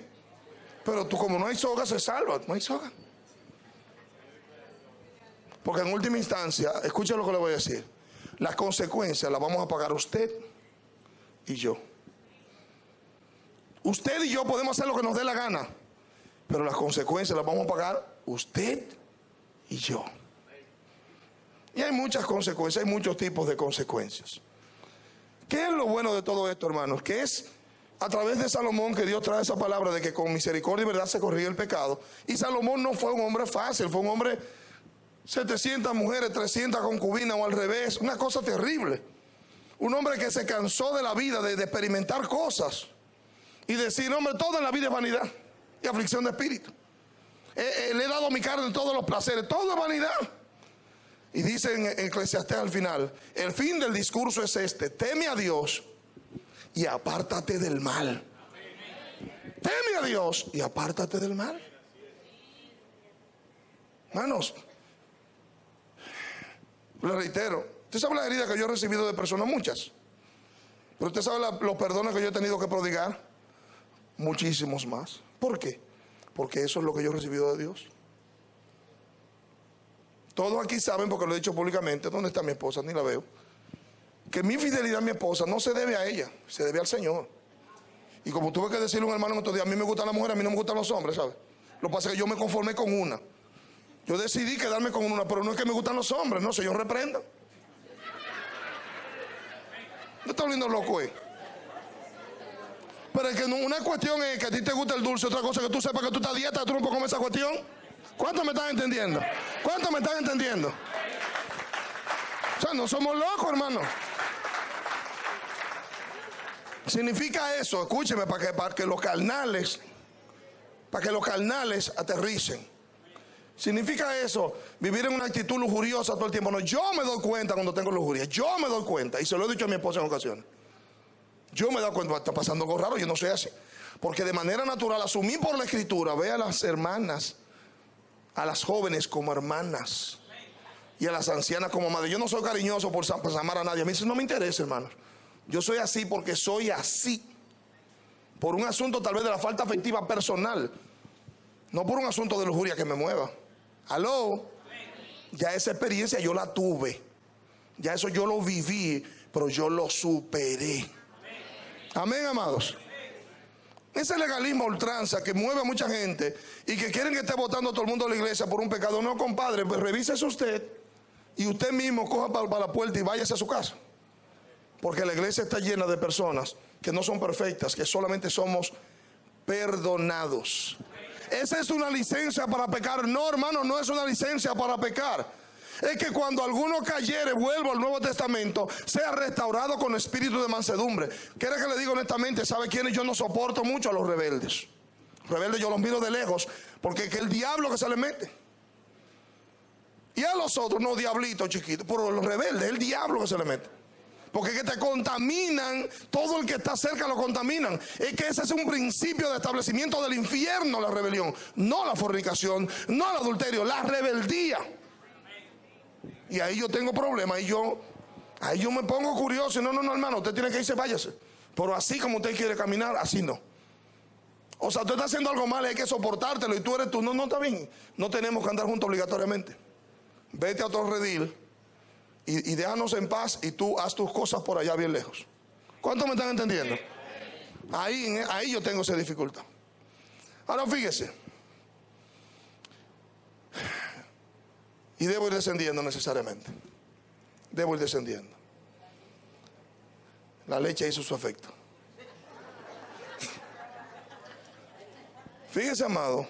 Speaker 1: Pero tú, como no hay soga, se salva. No hay soga. Porque en última instancia, escucha lo que le voy a decir. Las consecuencias las vamos a pagar usted y yo. Usted y yo podemos hacer lo que nos dé la gana, pero las consecuencias las vamos a pagar usted y yo. Y hay muchas consecuencias, hay muchos tipos de consecuencias. ¿Qué es lo bueno de todo esto, hermanos? Que es a través de Salomón que Dios trae esa palabra de que con misericordia y verdad se corrige el pecado. Y Salomón no fue un hombre fácil, fue un hombre 700 mujeres, 300 concubinas o al revés, una cosa terrible. Un hombre que se cansó de la vida, de experimentar cosas y decir, hombre, todo en la vida es vanidad y aflicción de espíritu. Le he dado mi carne en todos los placeres, todo es vanidad. Y dice en Eclesiastés al final, el fin del discurso es este: teme a Dios y apártate del mal. Teme a Dios y apártate del mal. Hermanos, le reitero, usted sabe la herida que yo he recibido de personas, muchas. Pero usted sabe los perdones que yo he tenido que prodigar, muchísimos más. ¿Por qué? Porque eso es lo que yo he recibido de Dios. Todos aquí saben, porque lo he dicho públicamente, ¿dónde está mi esposa? Ni la veo. Que mi fidelidad a mi esposa no se debe a ella, se debe al Señor. Y como tuve que decirle a un hermano en otro día, a mí me gustan las mujeres, a mí no me gustan los hombres, ¿sabes? Lo que pasa es que yo me conformé con una. Yo decidí quedarme con una, pero no es que me gustan los hombres, no, Señor, reprenda. No está volviendo loco, Pero es que una cuestión es que a ti te gusta el dulce, otra cosa es que tú sepas que tú estás a dieta, tú no puedes comer esa cuestión. ¿Cuántos me están entendiendo? ¿Cuántos me están entendiendo? O sea, no somos locos, hermano. Significa eso, escúcheme, para que los carnales aterricen. Significa eso, vivir en una actitud lujuriosa todo el tiempo. No, yo me doy cuenta cuando tengo lujuria, yo me doy cuenta, y se lo he dicho a mi esposa en ocasiones. Yo me doy cuenta, está pasando algo raro, yo no soy así. Porque de manera natural asumí por la Escritura, ve a las hermanas, a las jóvenes como hermanas y a las ancianas como madres. Yo no soy cariñoso por amar a nadie, a mí eso no me interesa, hermanos. Yo soy así porque soy así, por un asunto tal vez de la falta afectiva personal, no por un asunto de lujuria que me mueva. Aló, ya esa experiencia yo la tuve, ya eso yo lo viví, pero yo lo superé. Amén, amados. Ese legalismo a ultranza que mueve a mucha gente y que quieren que esté votando a todo el mundo de la iglesia por un pecado. No, compadre, pues revísese usted y usted mismo coja para la puerta y váyase a su casa. Porque la iglesia está llena de personas que no son perfectas, que solamente somos perdonados. ¿Esa es una licencia para pecar? No, hermano, no es una licencia para pecar. Es que cuando alguno cayere, vuelvo al Nuevo Testamento, sea restaurado con espíritu de mansedumbre. ¿Quiere que le diga honestamente? ¿Sabe quiénes yo no soporto mucho? A los rebeldes. Rebeldes yo los miro de lejos, porque es que el diablo que se le mete. Y a los otros, no, diablitos chiquitos, pero los rebeldes, el diablo que se le mete. Porque es que te contaminan, todo el que está cerca lo contaminan. Es que ese es un principio de establecimiento del infierno, la rebelión. No la fornicación, no el adulterio, la rebeldía. Y ahí yo tengo problemas, ahí yo me pongo curioso. No, hermano, usted tiene que irse, váyase. Pero así como usted quiere caminar, así no. O sea, usted está haciendo algo mal, hay que soportártelo y tú eres tú. No, está bien. No tenemos que andar juntos obligatoriamente. Vete a otro redil y déjanos en paz y tú haz tus cosas por allá bien lejos. ¿Cuántos me están entendiendo? Ahí yo tengo esa dificultad. Ahora fíjese. Y debo ir descendiendo necesariamente. Debo ir descendiendo. La leche hizo su efecto. Fíjese, amado,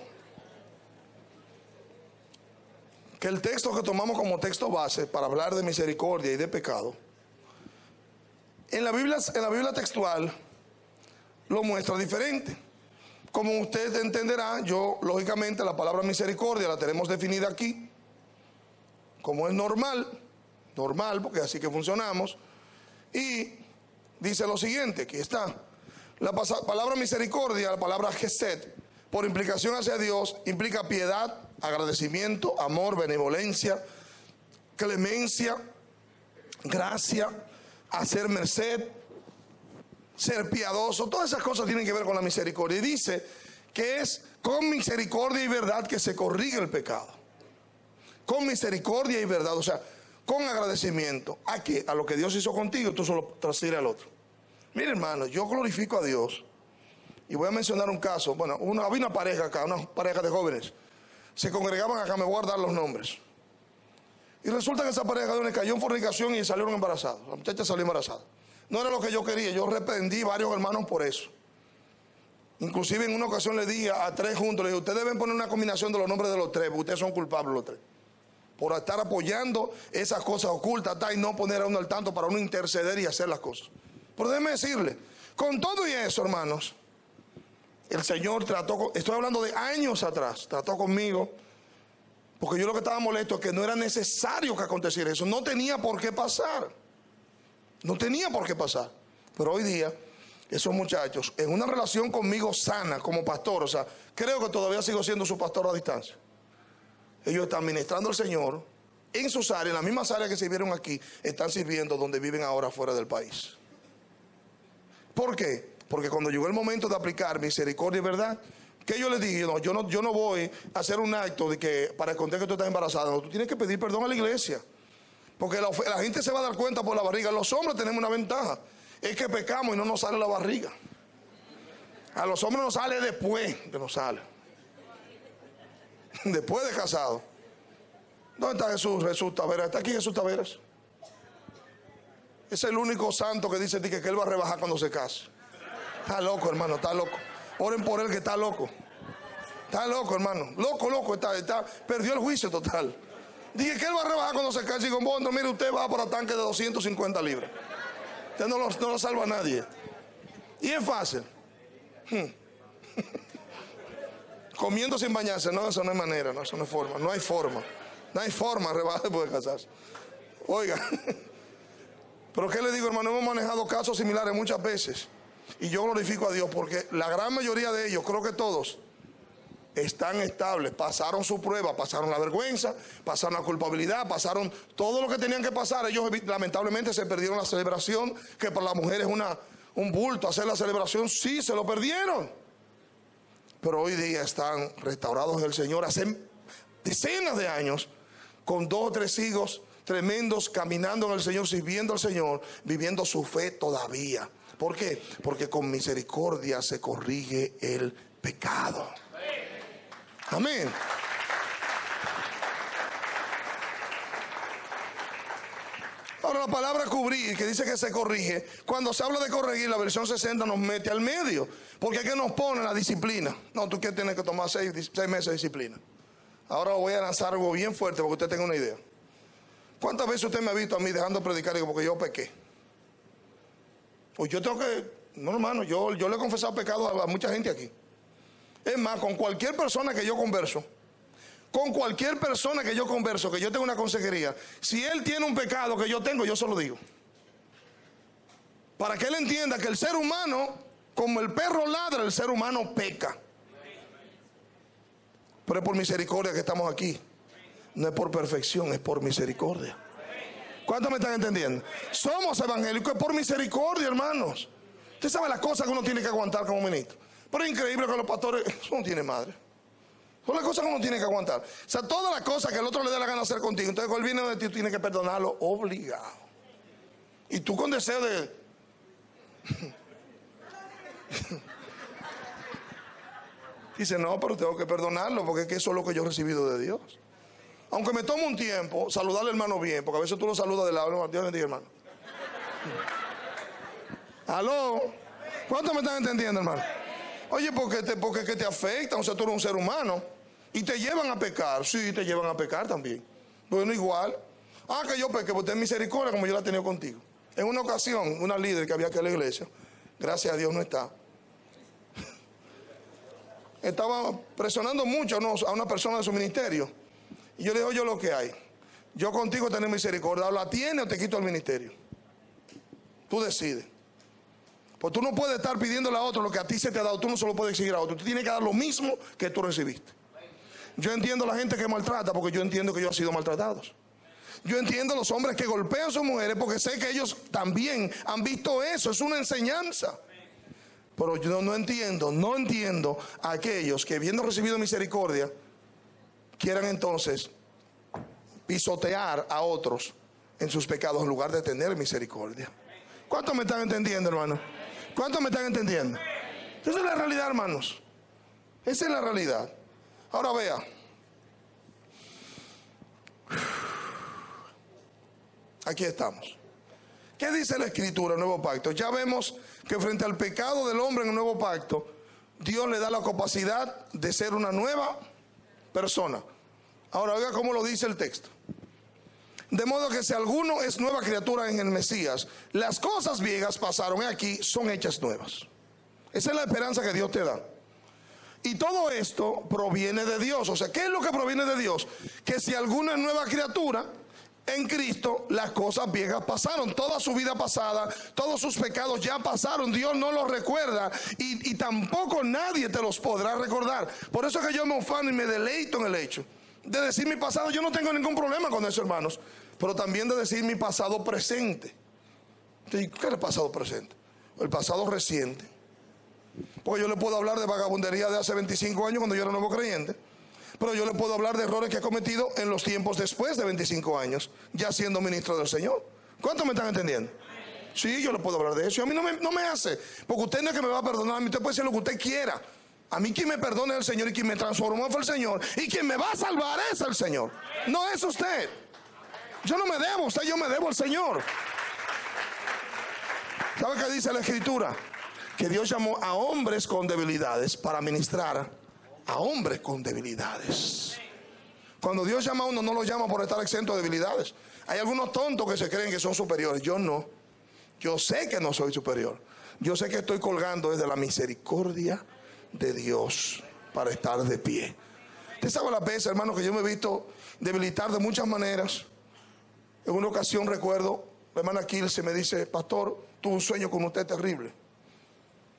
Speaker 1: que el texto que tomamos como texto base para hablar de misericordia y de pecado, en la Biblia textual lo muestra diferente. Como usted entenderá, yo lógicamente la palabra misericordia la tenemos definida aquí como es normal, porque así que funcionamos, y dice lo siguiente, aquí está, la palabra misericordia, la palabra gesed, por implicación hacia Dios, implica piedad, agradecimiento, amor, benevolencia, clemencia, gracia, hacer merced, ser piadoso, todas esas cosas tienen que ver con la misericordia. Y dice que es con misericordia y verdad que se corrige el pecado. Con misericordia y verdad, o sea, con agradecimiento. ¿A qué? A lo que Dios hizo contigo, tú solo transfieres al otro. Mire, hermano, yo glorifico a Dios Y voy a mencionar un caso. Bueno, había una pareja acá, una pareja de jóvenes. Se congregaban acá, me voy a dar los nombres. Y resulta que esa pareja le cayó en fornicación y salieron embarazados. La muchacha salió embarazada. No era lo que yo quería, yo reprendí varios hermanos por eso. Inclusive en una ocasión le dije a 3 juntos, le dije, ustedes deben poner una combinación de los nombres de los 3, porque ustedes son culpables los 3. Por estar apoyando esas cosas ocultas y no poner a uno al tanto para uno interceder y hacer las cosas. Pero déjeme decirle, con todo y eso, hermanos, el Señor trató, estoy hablando de años atrás, trató conmigo, porque yo lo que estaba molesto es que no era necesario que aconteciera eso, no tenía por qué pasar, no tenía por qué pasar. Pero hoy día, esos muchachos, en una relación conmigo sana como pastor, o sea, creo que todavía sigo siendo su pastor a distancia. Ellos están ministrando al Señor en sus áreas, en las mismas áreas que sirvieron aquí, están sirviendo donde viven ahora fuera del país. ¿Por qué? Porque cuando llegó el momento de aplicar misericordia y verdad, que yo les dije, yo no voy a hacer un acto de que para esconder que tú estás embarazada. No, tú tienes que pedir perdón a la iglesia. Porque la gente se va a dar cuenta por la barriga. Los hombres tenemos una ventaja. Es que pecamos y no nos sale la barriga. A los hombres nos sale después que nos sale. Después de casado. ¿Dónde está Jesús Taveras? ¿Está aquí Jesús Taveras? Es el único santo que dice que él va a rebajar cuando se case. Está loco, hermano, está loco. Oren por él que está loco. Está loco, hermano. Loco, está, perdió el juicio total. Dije que él va a rebajar cuando se case. Y con vos, mire, usted va para tanque de 250 libras. Usted no lo salva a nadie. Y es fácil. Comiendo sin bañarse, no, eso no es manera, no, eso no es forma, no hay forma. No hay forma de rebajar después de casarse. Oiga, pero ¿qué le digo, hermano? Hemos manejado casos similares muchas veces. Y yo glorifico a Dios porque la gran mayoría de ellos, creo que todos, están estables. Pasaron su prueba, pasaron la vergüenza, pasaron la culpabilidad, pasaron todo lo que tenían que pasar. Ellos lamentablemente se perdieron la celebración, que para la mujer es un bulto hacer la celebración. Sí, se lo perdieron. Pero hoy día están restaurados en el Señor. Hace decenas de años, con 2 o 3 hijos tremendos, caminando en el Señor, sirviendo al Señor, viviendo su fe todavía. ¿Por qué? Porque con misericordia se corrige el pecado. Amén. Ahora la palabra cubrir, que dice que se corrige, cuando se habla de corregir, la versión 60 nos mete al medio, porque es que nos pone la disciplina. No, tú que tienes que tomar 6 meses de disciplina. Ahora voy a lanzar algo bien fuerte para que usted tenga una idea. ¿Cuántas veces usted me ha visto a mí dejando de predicar porque yo pequé? Pues yo tengo que, no, hermano, yo le he confesado pecado a mucha gente aquí. Es más, con cualquier persona que yo converso, que yo tengo una consejería, si él tiene un pecado que yo tengo, yo se lo digo. Para que él entienda que el ser humano, como el perro ladra, el ser humano peca. Pero es por misericordia que estamos aquí. No es por perfección, es por misericordia. ¿Cuántos me están entendiendo? Somos evangélicos, es por misericordia, hermanos. Usted sabe las cosas que uno tiene que aguantar como ministro. Pero es increíble que los pastores, eso no tiene madre. Son las cosas que uno tiene que aguantar. O sea, todas las cosas que el otro le dé la gana hacer contigo. Entonces, cuando él viene de ti, tú tienes que perdonarlo obligado. Y tú con deseo de... Dice, no, pero tengo que perdonarlo porque es que eso es lo que yo he recibido de Dios. Aunque me tome un tiempo, saludarle al hermano bien, porque a veces tú lo saludas de lado. Dios bendiga, hermano. ¿Aló? ¿Cuántos me están entendiendo, hermano? Oye, porque que te afectan, o sea, tú eres un ser humano. Y te llevan a pecar, sí, te llevan a pecar también. Bueno, igual. Ah, que yo peque, porque ten misericordia como yo la he tenido contigo. En una ocasión, una líder que había aquí en la iglesia, gracias a Dios no está, estaba presionando mucho a una persona de su ministerio. Y yo le digo, yo lo que hay. Yo contigo tengo misericordia. O la tienes o te quito el ministerio. Tú decides. Pues tú no puedes estar pidiéndole a otro lo que a ti se te ha dado. Tú no se lo puedes exigir a otro. Tú tienes que dar lo mismo que tú recibiste. Yo entiendo a la gente que maltrata porque yo entiendo que ellos han sido maltratados. Yo entiendo a los hombres que golpean a sus mujeres porque sé que ellos también han visto eso. Es una enseñanza. Pero yo no entiendo a aquellos que habiendo recibido misericordia quieran entonces pisotear a otros en sus pecados en lugar de tener misericordia. ¿Cuántos me están entendiendo, hermano? ¿Cuántos me están entendiendo? Esa es la realidad, hermanos. Esa es la realidad. Ahora vea. Aquí estamos. ¿Qué dice la Escritura, el Nuevo Pacto? Ya vemos que frente al pecado del hombre en el Nuevo Pacto, Dios le da la capacidad de ser una nueva persona. Ahora oiga cómo lo dice el texto. De modo que si alguno es nueva criatura en el Mesías, las cosas viejas pasaron, y aquí son hechas nuevas. Esa es la esperanza que Dios te da. Y todo esto proviene de Dios. O sea, ¿qué es lo que proviene de Dios? Que si alguno es nueva criatura en Cristo, las cosas viejas pasaron. Toda su vida pasada, todos sus pecados ya pasaron. Dios no los recuerda y tampoco nadie te los podrá recordar. Por eso es que yo me ufano y me deleito en el hecho de decir mi pasado. Yo no tengo ningún problema con eso, hermanos. Pero también de decir mi pasado presente. ¿Qué es el pasado presente? El pasado reciente. Porque yo le puedo hablar de vagabundería de hace 25 años cuando yo era nuevo creyente. Pero yo le puedo hablar de errores que he cometido en los tiempos después de 25 años, ya siendo ministro del Señor. ¿Cuántos me están entendiendo? Sí, yo le puedo hablar de eso. Y a mí no me hace. Porque usted no es que me va a perdonar. A mí usted puede decir lo que usted quiera. A mí quien me perdone es el Señor, y quien me transformó fue el Señor. Y quien me va a salvar es el Señor. No es usted. Yo no me debo a usted, yo me debo al Señor. ¿Sabe qué dice la Escritura? Que Dios llamó a hombres con debilidades para ministrar a hombres con debilidades. Cuando Dios llama a uno, no lo llama por estar exento de debilidades. Hay algunos tontos que se creen que son superiores. Yo no. Yo sé que no soy superior. Yo sé que estoy colgando desde la misericordia de Dios para estar de pie. Usted sabe las veces, hermano, que yo me he visto debilitar de muchas maneras. En una ocasión recuerdo, la hermana Kilse me dice: pastor, tuve un sueño con usted terrible.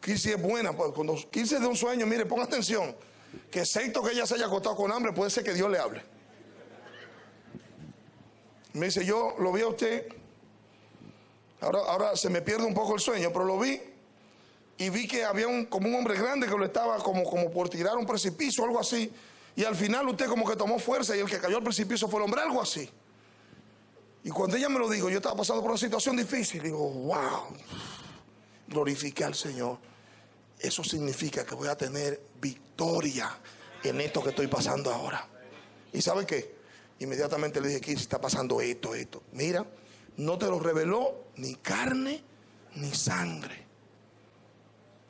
Speaker 1: Kilse es buena, pues cuando Kilse de un sueño, mire, ponga atención, que excepto que ella se haya acostado con hambre, puede ser que Dios le hable. Me dice: yo lo vi a usted, ahora se me pierde un poco el sueño, pero lo vi y vi que había como un hombre grande que lo estaba como por tirar un precipicio, algo así, y al final usted como que tomó fuerza y el que cayó al precipicio fue el hombre, algo así. Y cuando ella me lo dijo, yo estaba pasando por una situación difícil. Digo, wow, glorifique al Señor. Eso significa que voy a tener victoria en esto que estoy pasando ahora. ¿Y sabe qué? Inmediatamente le dije: ¿qué está pasando esto? Mira, no te lo reveló ni carne ni sangre.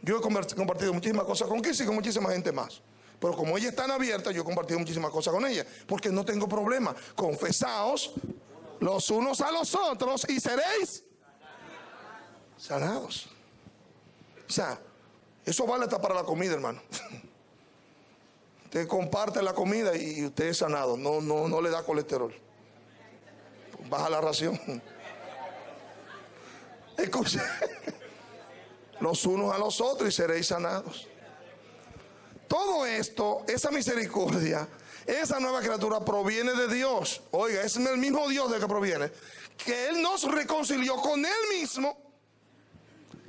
Speaker 1: Yo he compartido muchísimas cosas con Kirsi y con muchísima gente más. Pero como ella es tan abierta, yo he compartido muchísimas cosas con ella. Porque no tengo problema. Confesaos los unos a los otros y seréis sanados. O sea, eso vale hasta para la comida, hermano. Usted comparte la comida y usted es sanado. No le da colesterol. Baja la ración. Escuche. Los unos a los otros y seréis sanados. Todo esto, esa misericordia, esa nueva criatura proviene de Dios. Oiga, es el mismo Dios de que proviene, que Él nos reconcilió con Él mismo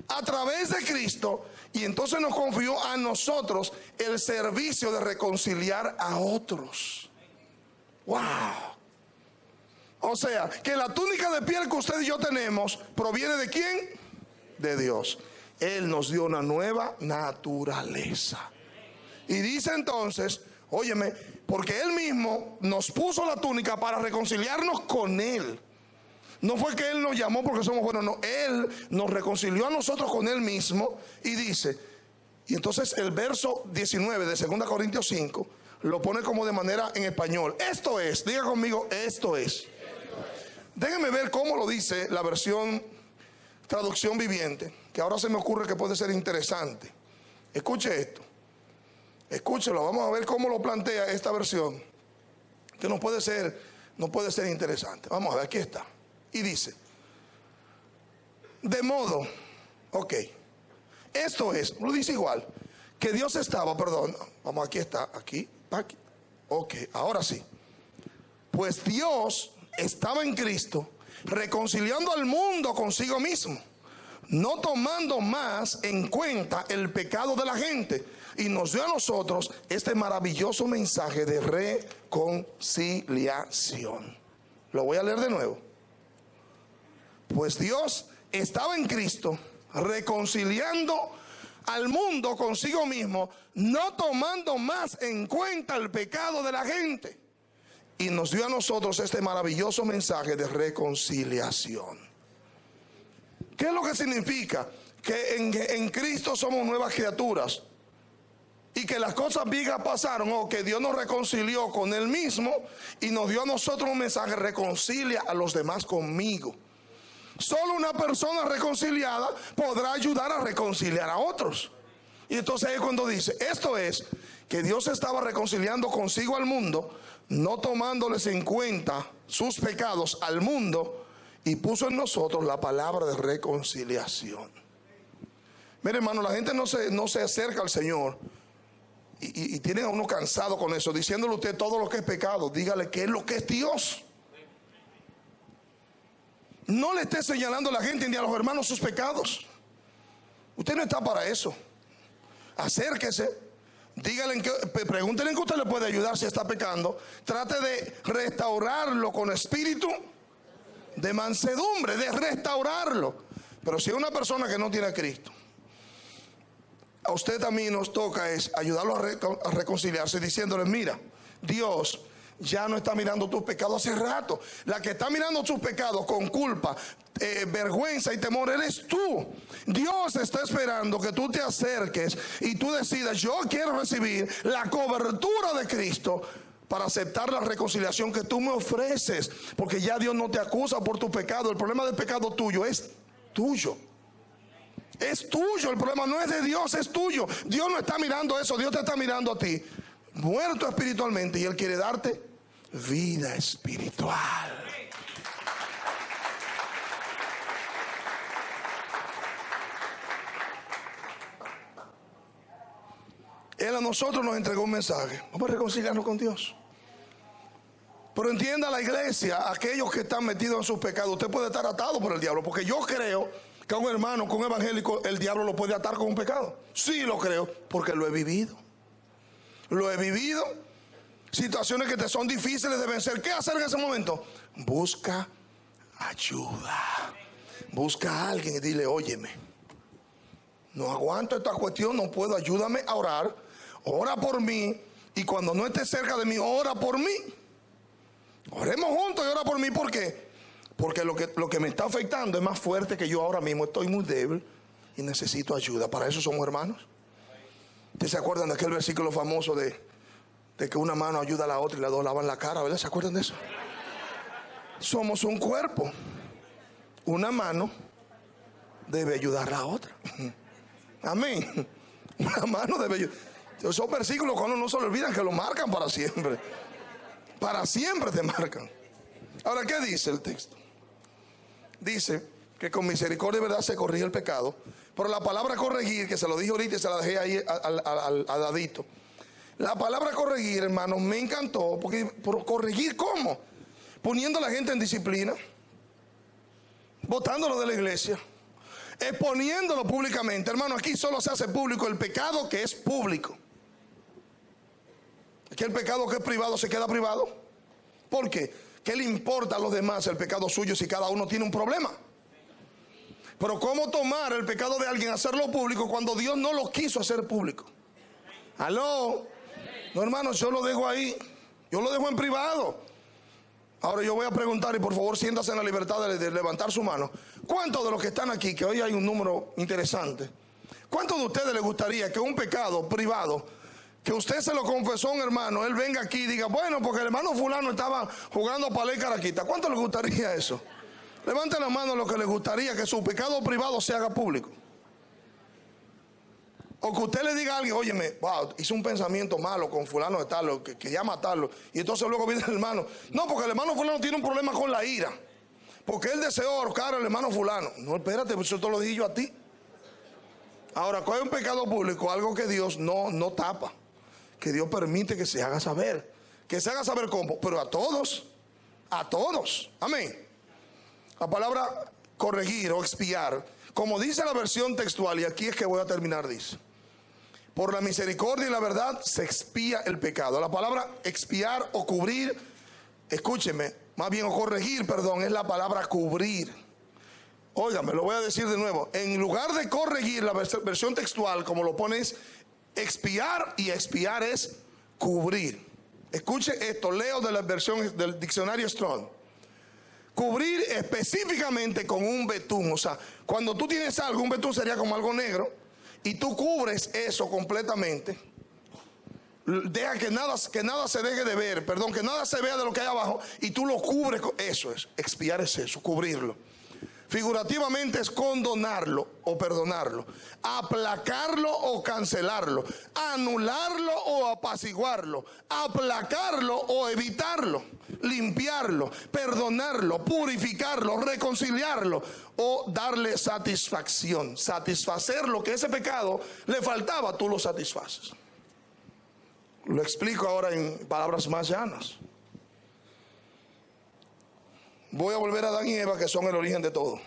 Speaker 1: a través de Cristo, y entonces nos confió a nosotros el servicio de reconciliar a otros. ¡Wow! O sea, que la túnica de piel que usted y yo tenemos proviene ¿de quién? De Dios. Él nos dio una nueva naturaleza. Y dice entonces, óyeme, porque Él mismo nos puso la túnica para reconciliarnos con Él. No fue que Él nos llamó porque somos buenos, no. Él nos reconcilió a nosotros con Él mismo. Y dice, y entonces el verso 19 de 2 Corintios 5 lo pone como de manera en español. Esto es, diga conmigo, esto es. Déjenme ver cómo lo dice la versión traducción viviente, que ahora se me ocurre que puede ser interesante. Escuche esto. Escúchelo, vamos a ver cómo lo plantea esta versión, que no puede ser interesante. Vamos a ver, aquí está. Y dice, de modo, ok, esto es, lo dice igual, que Dios estaba, perdón, vamos, aquí está, aquí, ok, ahora sí. Pues Dios estaba en Cristo reconciliando al mundo consigo mismo, no tomando más en cuenta el pecado de la gente, y nos dio a nosotros este maravilloso mensaje de reconciliación. Lo voy a leer de nuevo. Pues Dios estaba en Cristo reconciliando al mundo consigo mismo, no tomando más en cuenta el pecado de la gente. Y nos dio a nosotros este maravilloso mensaje de reconciliación. ¿Qué es lo que significa? Que en Cristo somos nuevas criaturas. Y que las cosas viejas pasaron, o que Dios nos reconcilió con Él mismo y nos dio a nosotros un mensaje: reconcilia a los demás conmigo. Solo una persona reconciliada podrá ayudar a reconciliar a otros. Y entonces es cuando dice, esto es que Dios estaba reconciliando consigo al mundo, no tomándoles en cuenta sus pecados al mundo, y puso en nosotros la palabra de reconciliación. Mire, hermano, la gente no se acerca al Señor y tiene a uno cansado con eso, diciéndole a usted todo lo que es pecado. Dígale qué es lo que es Dios. No le esté señalando a la gente ni a los hermanos sus pecados. Usted no está para eso. Acérquese, dígale pregúntele en qué usted le puede ayudar si está pecando. Trate de restaurarlo con espíritu de mansedumbre, de restaurarlo. Pero si es una persona que no tiene a Cristo, a usted también nos toca es ayudarlo a reconciliarse, diciéndole: mira, Dios ya no está mirando tus pecados hace rato. La que está mirando tus pecados con culpa, vergüenza y temor eres tú. Dios está esperando que tú te acerques y tú decidas: yo quiero recibir la cobertura de Cristo para aceptar la reconciliación que tú me ofreces, porque ya Dios no te acusa por tu pecado. El problema del pecado tuyo es tuyo. Es tuyo, el problema no es de Dios, es tuyo. Dios no está mirando eso, Dios te está mirando a ti, muerto espiritualmente, y Él quiere darte vida espiritual. Él a nosotros nos entregó un mensaje: vamos a reconciliarnos con Dios. Pero entienda la iglesia, aquellos que están metidos en sus pecados, usted puede estar atado por el diablo, porque yo creo que a un hermano, con un evangélico, el diablo lo puede atar con un pecado. Sí lo creo, porque lo he vivido. Lo he vivido. Situaciones que te son difíciles de vencer. ¿Qué hacer en ese momento? Busca ayuda. Busca a alguien y dile: óyeme, no aguanto esta cuestión, no puedo, ayúdame a orar. Ora por mí, y cuando no estés cerca de mí, ora por mí. Oremos juntos y ora por mí. ¿Por qué? Porque lo que me está afectando es más fuerte que yo ahora mismo. Estoy muy débil y necesito ayuda. Para eso somos hermanos. ¿Ustedes se acuerdan de aquel versículo famoso de que una mano ayuda a la otra y las dos lavan la cara, ¿verdad? ¿Se acuerdan de eso? Somos un cuerpo. Una mano debe ayudar a la otra. Amén. Una mano debe ayudar. Esos versículos, cuando no se le olvidan, que lo marcan para siempre. Para siempre te marcan. Ahora, ¿qué dice el texto? Dice que con misericordia y verdad se corrige el pecado. Pero la palabra corregir, que se lo dije ahorita y se la dejé ahí al dadito. La palabra corregir, hermanos, me encantó. Porque ¿por corregir cómo? Poniendo a la gente en disciplina, botándolo de la iglesia, exponiéndolo públicamente. Hermano, aquí solo se hace público el pecado que es público. Aquí el pecado que es privado se queda privado. ¿Por qué? ¿Qué le importa a los demás el pecado suyo si cada uno tiene un problema? Pero ¿cómo tomar el pecado de alguien, hacerlo público cuando Dios no lo quiso hacer público? ¿Aló? No, hermanos, yo lo dejo ahí. Yo lo dejo en privado. Ahora yo voy a preguntar, y por favor siéntase en la libertad de levantar su mano. ¿Cuántos de los que están aquí, que hoy hay un número interesante, cuántos de ustedes les gustaría que un pecado privado, que usted se lo confesó a un hermano, él venga aquí y diga: bueno, porque el hermano fulano estaba jugando palé y caraquita? ¿Cuánto les gustaría eso? Levanten la mano a los que les gustaría que su pecado privado se haga público. O que usted le diga a alguien: óyeme, wow, hice un pensamiento malo con fulano de tal, que ya matarlo. Y entonces luego viene el hermano: no, porque el hermano fulano tiene un problema con la ira, porque él deseó ahorcar al hermano fulano. No, espérate, pues eso te lo dije yo a ti. Ahora, ¿cuál es un pecado público? Algo que Dios no tapa, que Dios permite que se haga saber. Que se haga saber cómo, pero a todos. Amén. La palabra corregir o expiar, como dice la versión textual, y aquí es que voy a terminar, dice: por la misericordia y la verdad se expía el pecado. La palabra expiar o cubrir, escúcheme, más bien o corregir, perdón, es la palabra cubrir Óigame, lo voy a decir de nuevo. En lugar de corregir, la versión textual, como lo pones, expiar, y expiar es cubrir. Escuche esto, leo de la versión del diccionario Strong. Cubrir específicamente con un betún. O sea, cuando tú tienes algo, un betún sería como algo negro, y tú cubres eso completamente. Deja que nada se deje de ver, perdón, que nada se vea de lo que hay abajo, y tú lo cubres. Eso es, expiar es eso, cubrirlo. Figurativamente es condonarlo o perdonarlo, aplacarlo o cancelarlo, anularlo o apaciguarlo, aplacarlo o evitarlo, limpiarlo, perdonarlo, purificarlo, reconciliarlo o darle satisfacción. Satisfacer lo que ese pecado le faltaba, tú lo satisfaces. Lo explico ahora en palabras más llanas. Voy a volver a Adán y Eva, que son el origen de todo.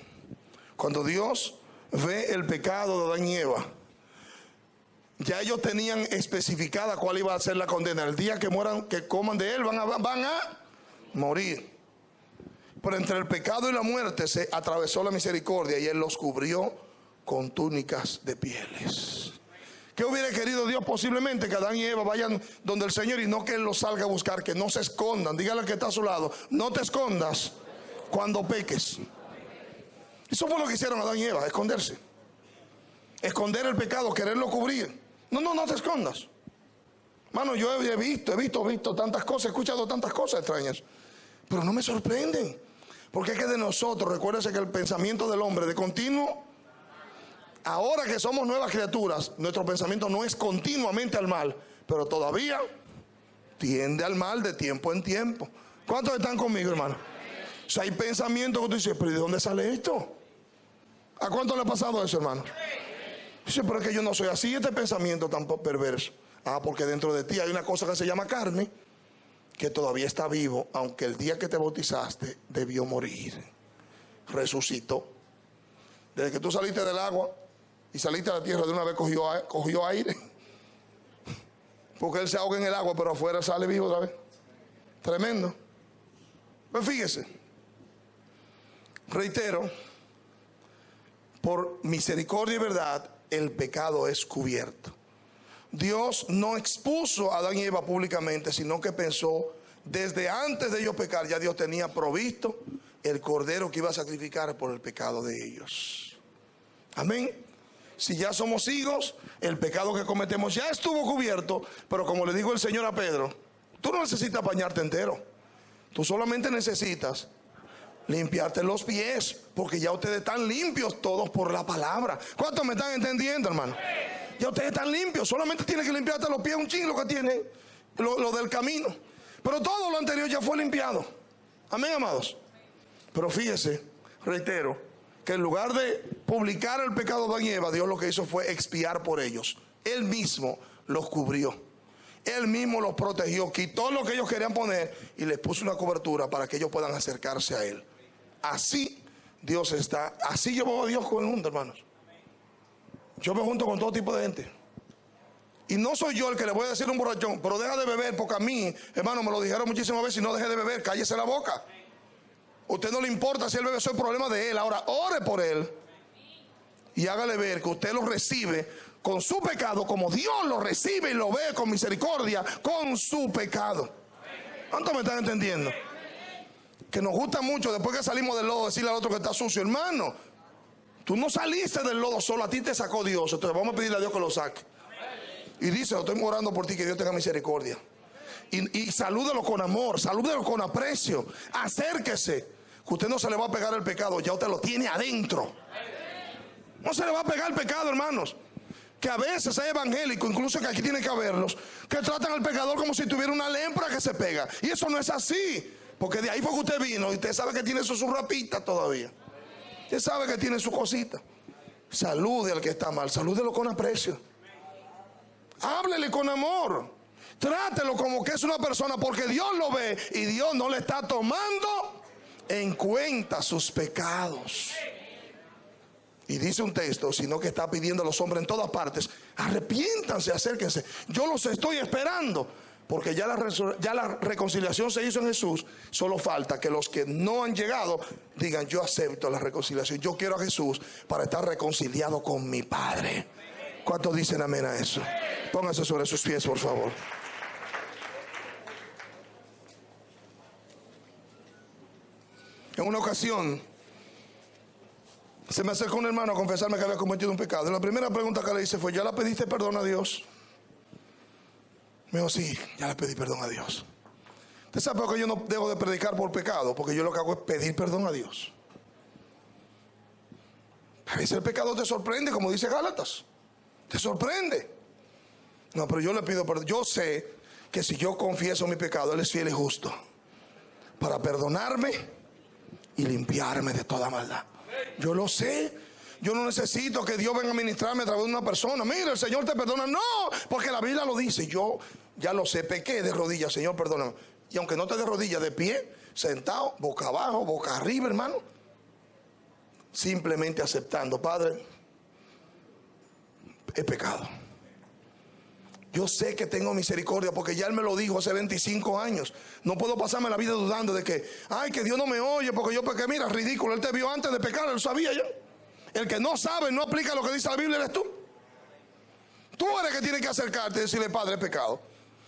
Speaker 1: Cuando Dios ve el pecado de Adán y Eva, ya ellos tenían especificada cuál iba a ser la condena. El día que mueran, que coman de él, van a morir. Pero entre el pecado y la muerte se atravesó la misericordia, y él los cubrió con túnicas de pieles. ¿Qué hubiera querido Dios? Posiblemente que Adán y Eva vayan donde el Señor, y no que él los salga a buscar, que no se escondan. Dígale al que está a su lado, no te escondas cuando peques. Eso fue lo que hicieron Adán y Eva, esconderse. Esconder el pecado, quererlo cubrir. No te escondas. Mano, yo he visto tantas cosas, he escuchado tantas cosas extrañas, pero no me sorprenden. Porque es que de nosotros, recuérdese que el pensamiento del hombre de continuo, ahora que somos nuevas criaturas, nuestro pensamiento no es continuamente al mal, pero todavía tiende al mal de tiempo en tiempo. ¿Cuántos están conmigo, hermano? O sea, hay pensamientos que tú dices, pero ¿de dónde sale esto? ¿A cuánto le ha pasado eso, hermano? Dice, pero es que yo no soy así, este pensamiento tan perverso. Porque dentro de ti hay una cosa que se llama carne, que todavía está vivo, aunque el día que te bautizaste debió morir. Resucitó. Desde que tú saliste del agua y saliste a la tierra, de una vez cogió aire. Porque él se ahoga en el agua, pero afuera sale vivo otra vez. Tremendo. Pues fíjese, reitero, por misericordia y verdad, el pecado es cubierto. Dios no expuso a Adán y Eva públicamente, sino que pensó, desde antes de ellos pecar, ya Dios tenía provisto el cordero que iba a sacrificar por el pecado de ellos. Amén. Si ya somos hijos, el pecado que cometemos ya estuvo cubierto, pero como le dijo el Señor a Pedro, tú no necesitas bañarte entero. Tú solamente necesitas limpiarte los pies, porque ya ustedes están limpios todos por la palabra. ¿Cuántos me están entendiendo, hermano? Ya ustedes están limpios, solamente tienes que limpiarte los pies, un chingo que tiene, lo del camino. Pero todo lo anterior ya fue limpiado. Amén, amados. Pero fíjese, reitero, que en lugar de publicar el pecado de Adán y Eva, Dios lo que hizo fue expiar por ellos. Él mismo los cubrió. Él mismo los protegió, quitó lo que ellos querían poner y les puso una cobertura para que ellos puedan acercarse a Él. Así Dios está, así yo veo a Dios con el mundo, hermanos. Yo me junto con todo tipo de gente. Y no soy yo el que le voy a decir a un borrachón, pero deja de beber, porque a mí, hermano, me lo dijeron muchísimas veces, y no deje de beber, cállese la boca. A usted no le importa si él bebe, eso es el problema de él. Ahora, ore por él y hágale ver que usted lo recibe con su pecado, como Dios lo recibe y lo ve con misericordia con su pecado. ¿Cuántos me están entendiendo? Que nos gusta mucho, después que salimos del lodo, decirle al otro que está sucio, hermano, tú no saliste del lodo solo, a ti te sacó Dios. Entonces vamos a pedirle a Dios que lo saque. Y dice, estoy orando por ti, que Dios tenga misericordia. Y salúdelo con amor, salúdelo con aprecio, acérquese, que usted no se le va a pegar el pecado, ya usted lo tiene adentro. No se le va a pegar el pecado, hermanos. Que a veces hay evangélicos, incluso que aquí tiene que haberlos, que tratan al pecador como si tuviera una lepra que se pega. Y eso no es así, porque de ahí fue que usted vino y usted sabe que tiene su rapita todavía. Usted sabe que tiene su cosita. Salude al que está mal, salúdelo con aprecio. Háblele con amor. Trátelo como que es una persona, porque Dios lo ve y Dios no le está tomando en cuenta sus pecados. Y dice un texto, sino que está pidiendo a los hombres en todas partes, arrepiéntanse, acérquense. Yo los estoy esperando Porque ya la reconciliación se hizo en Jesús. Solo falta que los que no han llegado digan: yo acepto la reconciliación, yo quiero a Jesús para estar reconciliado con mi Padre. ¿Cuántos dicen amén a eso? Pónganse sobre sus pies, por favor. En una ocasión se me acercó un hermano a confesarme que había cometido un pecado. Y la primera pregunta que le hice fue: ¿ya le pediste perdón a Dios? Me dijo: sí, ya le pedí perdón a Dios. ¿Usted sabe por qué yo no dejo de predicar por pecado? Porque yo lo que hago es pedir perdón a Dios. A veces el pecado te sorprende, como dice Gálatas. Te sorprende. No, pero yo le pido perdón. Yo sé que si yo confieso mi pecado, Él es fiel y justo para perdonarme y limpiarme de toda maldad. Yo lo sé. Yo no necesito que Dios venga a ministrarme a través de una persona. Mira, el Señor te perdona. No, porque la Biblia lo dice. Yo ya lo sé, pequé de rodillas. Señor, perdóname. Y aunque no te de rodillas, de pie, sentado, boca abajo, boca arriba, hermano, simplemente aceptando: Padre, he pecado. Yo sé que tengo misericordia porque ya Él me lo dijo hace 25 años. No puedo pasarme la vida dudando de que, ay, que Dios no me oye porque yo pequé. Mira, ridículo, Él te vio antes de pecar, Él sabía ya. El que no sabe, no aplica lo que dice la Biblia, eres tú. Tú eres que tienes que acercarte y decirle: Padre, he pecado.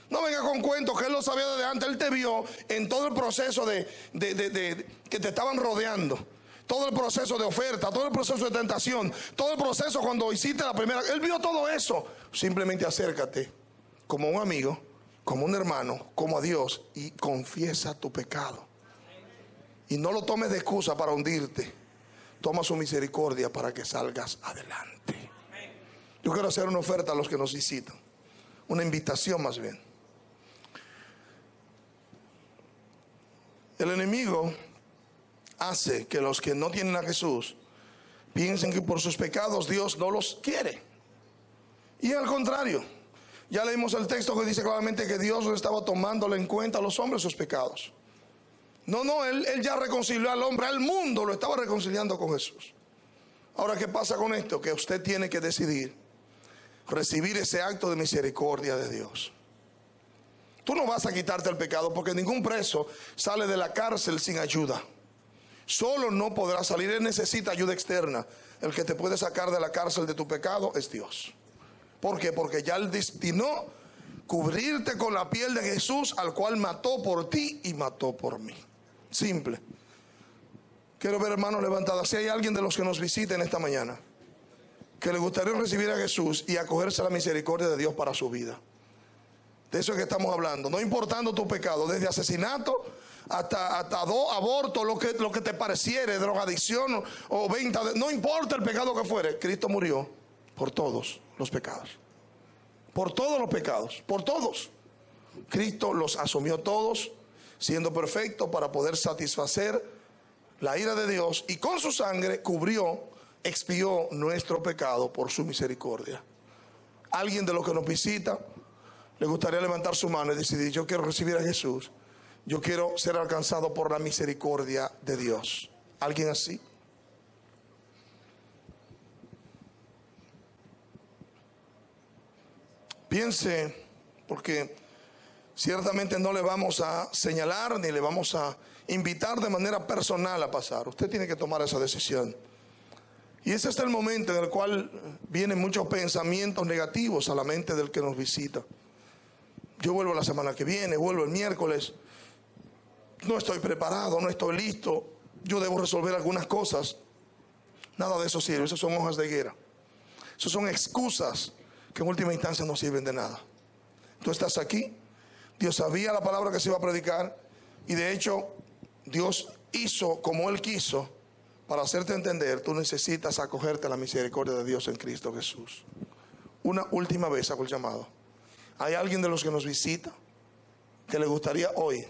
Speaker 1: No venga con cuentos que Él lo sabía desde antes. Él te vio en todo el proceso de que te estaban rodeando. Todo el proceso de oferta, todo el proceso de tentación, todo el proceso cuando hiciste la primera. Él vio todo eso. Simplemente acércate como un amigo, como un hermano, como a Dios, y confiesa tu pecado. Y no lo tomes de excusa para hundirte. Toma su misericordia para que salgas adelante. Yo quiero hacer una oferta a los que nos visitan. Una invitación más bien. El enemigo hace que los que no tienen a Jesús piensen que por sus pecados Dios no los quiere. Y al contrario, ya leímos el texto que dice claramente que Dios no estaba tomándole en cuenta a los hombres sus pecados. No, él ya reconcilió al hombre, al mundo lo estaba reconciliando con Jesús. Ahora, ¿qué pasa con esto? Que usted tiene que decidir recibir ese acto de misericordia de Dios. Tú no vas a quitarte el pecado porque ningún preso sale de la cárcel sin ayuda. Solo no podrá salir, él necesita ayuda externa. El que te puede sacar de la cárcel de tu pecado es Dios. ¿Por qué? Porque ya Él destinó cubrirte con la piel de Jesús, al cual mató por ti y mató por mí. Simple. Quiero ver hermanos levantadas. Si hay alguien de los que nos visiten esta mañana que le gustaría recibir a Jesús y acogerse a la misericordia de Dios para su vida. De eso es que estamos hablando. No importando tu pecado, desde asesinato hasta aborto, lo que te pareciere, drogadicción o venta, no importa el pecado que fuere. Cristo murió por todos los pecados. Por todos los pecados, por todos. Cristo los asumió todos, siendo perfecto para poder satisfacer la ira de Dios, y con su sangre cubrió, expió nuestro pecado por su misericordia. Alguien de los que nos visita le gustaría levantar su mano y decidir: yo quiero recibir a Jesús, yo quiero ser alcanzado por la misericordia de Dios. ¿Alguien así? Piense, porque ciertamente no le vamos a señalar ni le vamos a invitar de manera personal a pasar. Usted tiene que tomar esa decisión. Y ese es el momento en el cual vienen muchos pensamientos negativos a la mente del que nos visita. Yo vuelvo la semana que viene, vuelvo el miércoles. No estoy preparado, no estoy listo. Yo debo resolver algunas cosas. Nada de eso sirve, esas son hojas de higuera. Esas son excusas que en última instancia no sirven de nada. Tú estás aquí, Dios sabía la palabra que se iba a predicar, y de hecho Dios hizo como Él quiso para hacerte entender. Tú necesitas acogerte a la misericordia de Dios en Cristo Jesús. Una última vez hago el llamado. ¿Hay alguien de los que nos visita que le gustaría hoy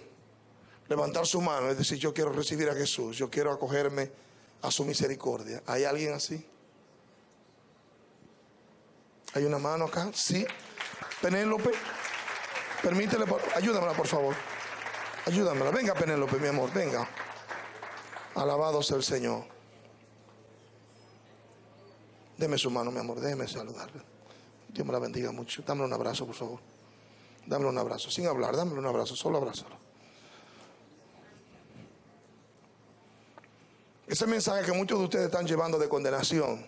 Speaker 1: levantar su mano y decir: yo quiero recibir a Jesús, yo quiero acogerme a su misericordia? ¿Hay alguien así? ¿Hay una mano acá? Sí. Penélope, permítele, ayúdamela por favor. Ayúdamela. Venga, Penélope, mi amor, venga. Alabado sea el Señor. Deme su mano, mi amor, déjeme saludarle. Dios me la bendiga mucho. Dame un abrazo, por favor. Dámelo un abrazo, sin hablar, dámelo un abrazo, solo abrázalo. Ese mensaje que muchos de ustedes están llevando de condenación,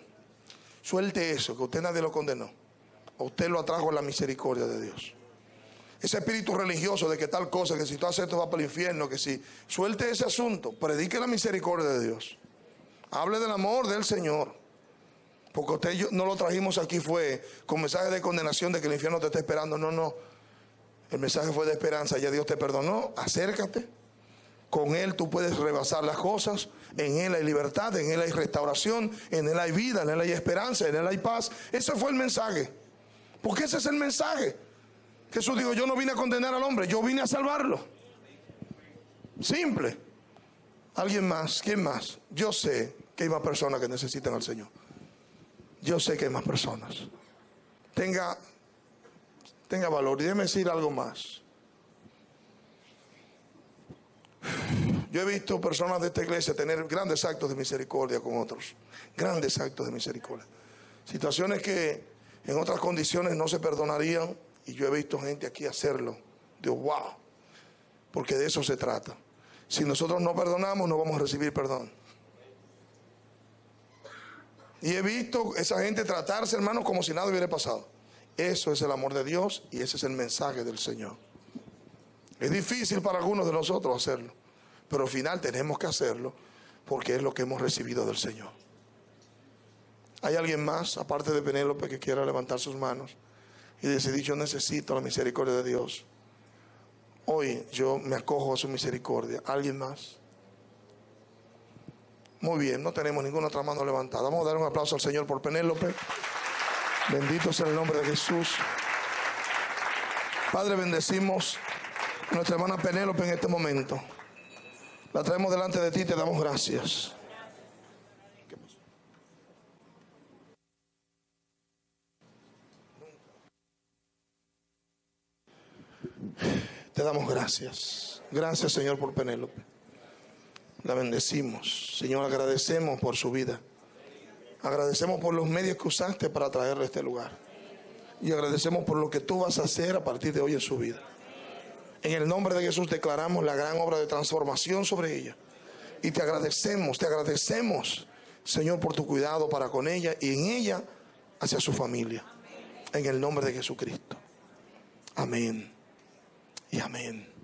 Speaker 1: suelte eso, que usted nadie lo condenó. Usted lo atrajo a la misericordia de Dios. Ese espíritu religioso de que tal cosa, que si tú haces esto va para el infierno, que si, suelte ese asunto, predique la misericordia de Dios. Hable del amor del Señor. Porque usted y yo no lo trajimos aquí fue con mensaje de condenación de que el infierno te está esperando. No, no. El mensaje fue de esperanza. Ya Dios te perdonó. Acércate. Con Él tú puedes rebasar las cosas. En Él hay libertad, en Él hay restauración, en Él hay vida, en Él hay esperanza, en Él hay paz. Ese fue el mensaje. Porque ese es el mensaje. Jesús dijo, yo no vine a condenar al hombre, yo vine a salvarlo. Simple. ¿Alguien más? ¿Quién más? Yo sé que hay más personas que necesitan al Señor. Yo sé que hay más personas. Tenga valor. Y déjeme decir algo más. Yo he visto personas de esta iglesia tener grandes actos de misericordia con otros. Grandes actos de misericordia. Situaciones que en otras condiciones no se perdonarían. Y yo he visto gente aquí hacerlo. Digo, wow. Porque de eso se trata. Si nosotros no perdonamos, no vamos a recibir perdón. Y he visto esa gente tratarse, hermanos, como si nada hubiera pasado. Eso es el amor de Dios y ese es el mensaje del Señor. Es difícil para algunos de nosotros hacerlo, pero al final tenemos que hacerlo porque es lo que hemos recibido del Señor. ¿Hay alguien más, aparte de Penélope, que quiera levantar sus manos y decidir, yo necesito la misericordia de Dios? Hoy yo me acojo a su misericordia. ¿Alguien más? Muy bien, no tenemos ninguna otra mano levantada. Vamos a dar un aplauso al Señor por Penélope. Bendito sea el nombre de Jesús. Padre, bendecimos a nuestra hermana Penélope en este momento. La traemos delante de ti y te damos gracias. Te damos gracias. Gracias, Señor, por Penélope. La bendecimos. Señor, agradecemos por su vida. Agradecemos por los medios que usaste para traerle a este lugar. Y agradecemos por lo que tú vas a hacer a partir de hoy en su vida. En el nombre de Jesús declaramos la gran obra de transformación sobre ella. Y te agradecemos, Señor, por tu cuidado para con ella y en ella hacia su familia. En el nombre de Jesucristo. Amén y amén.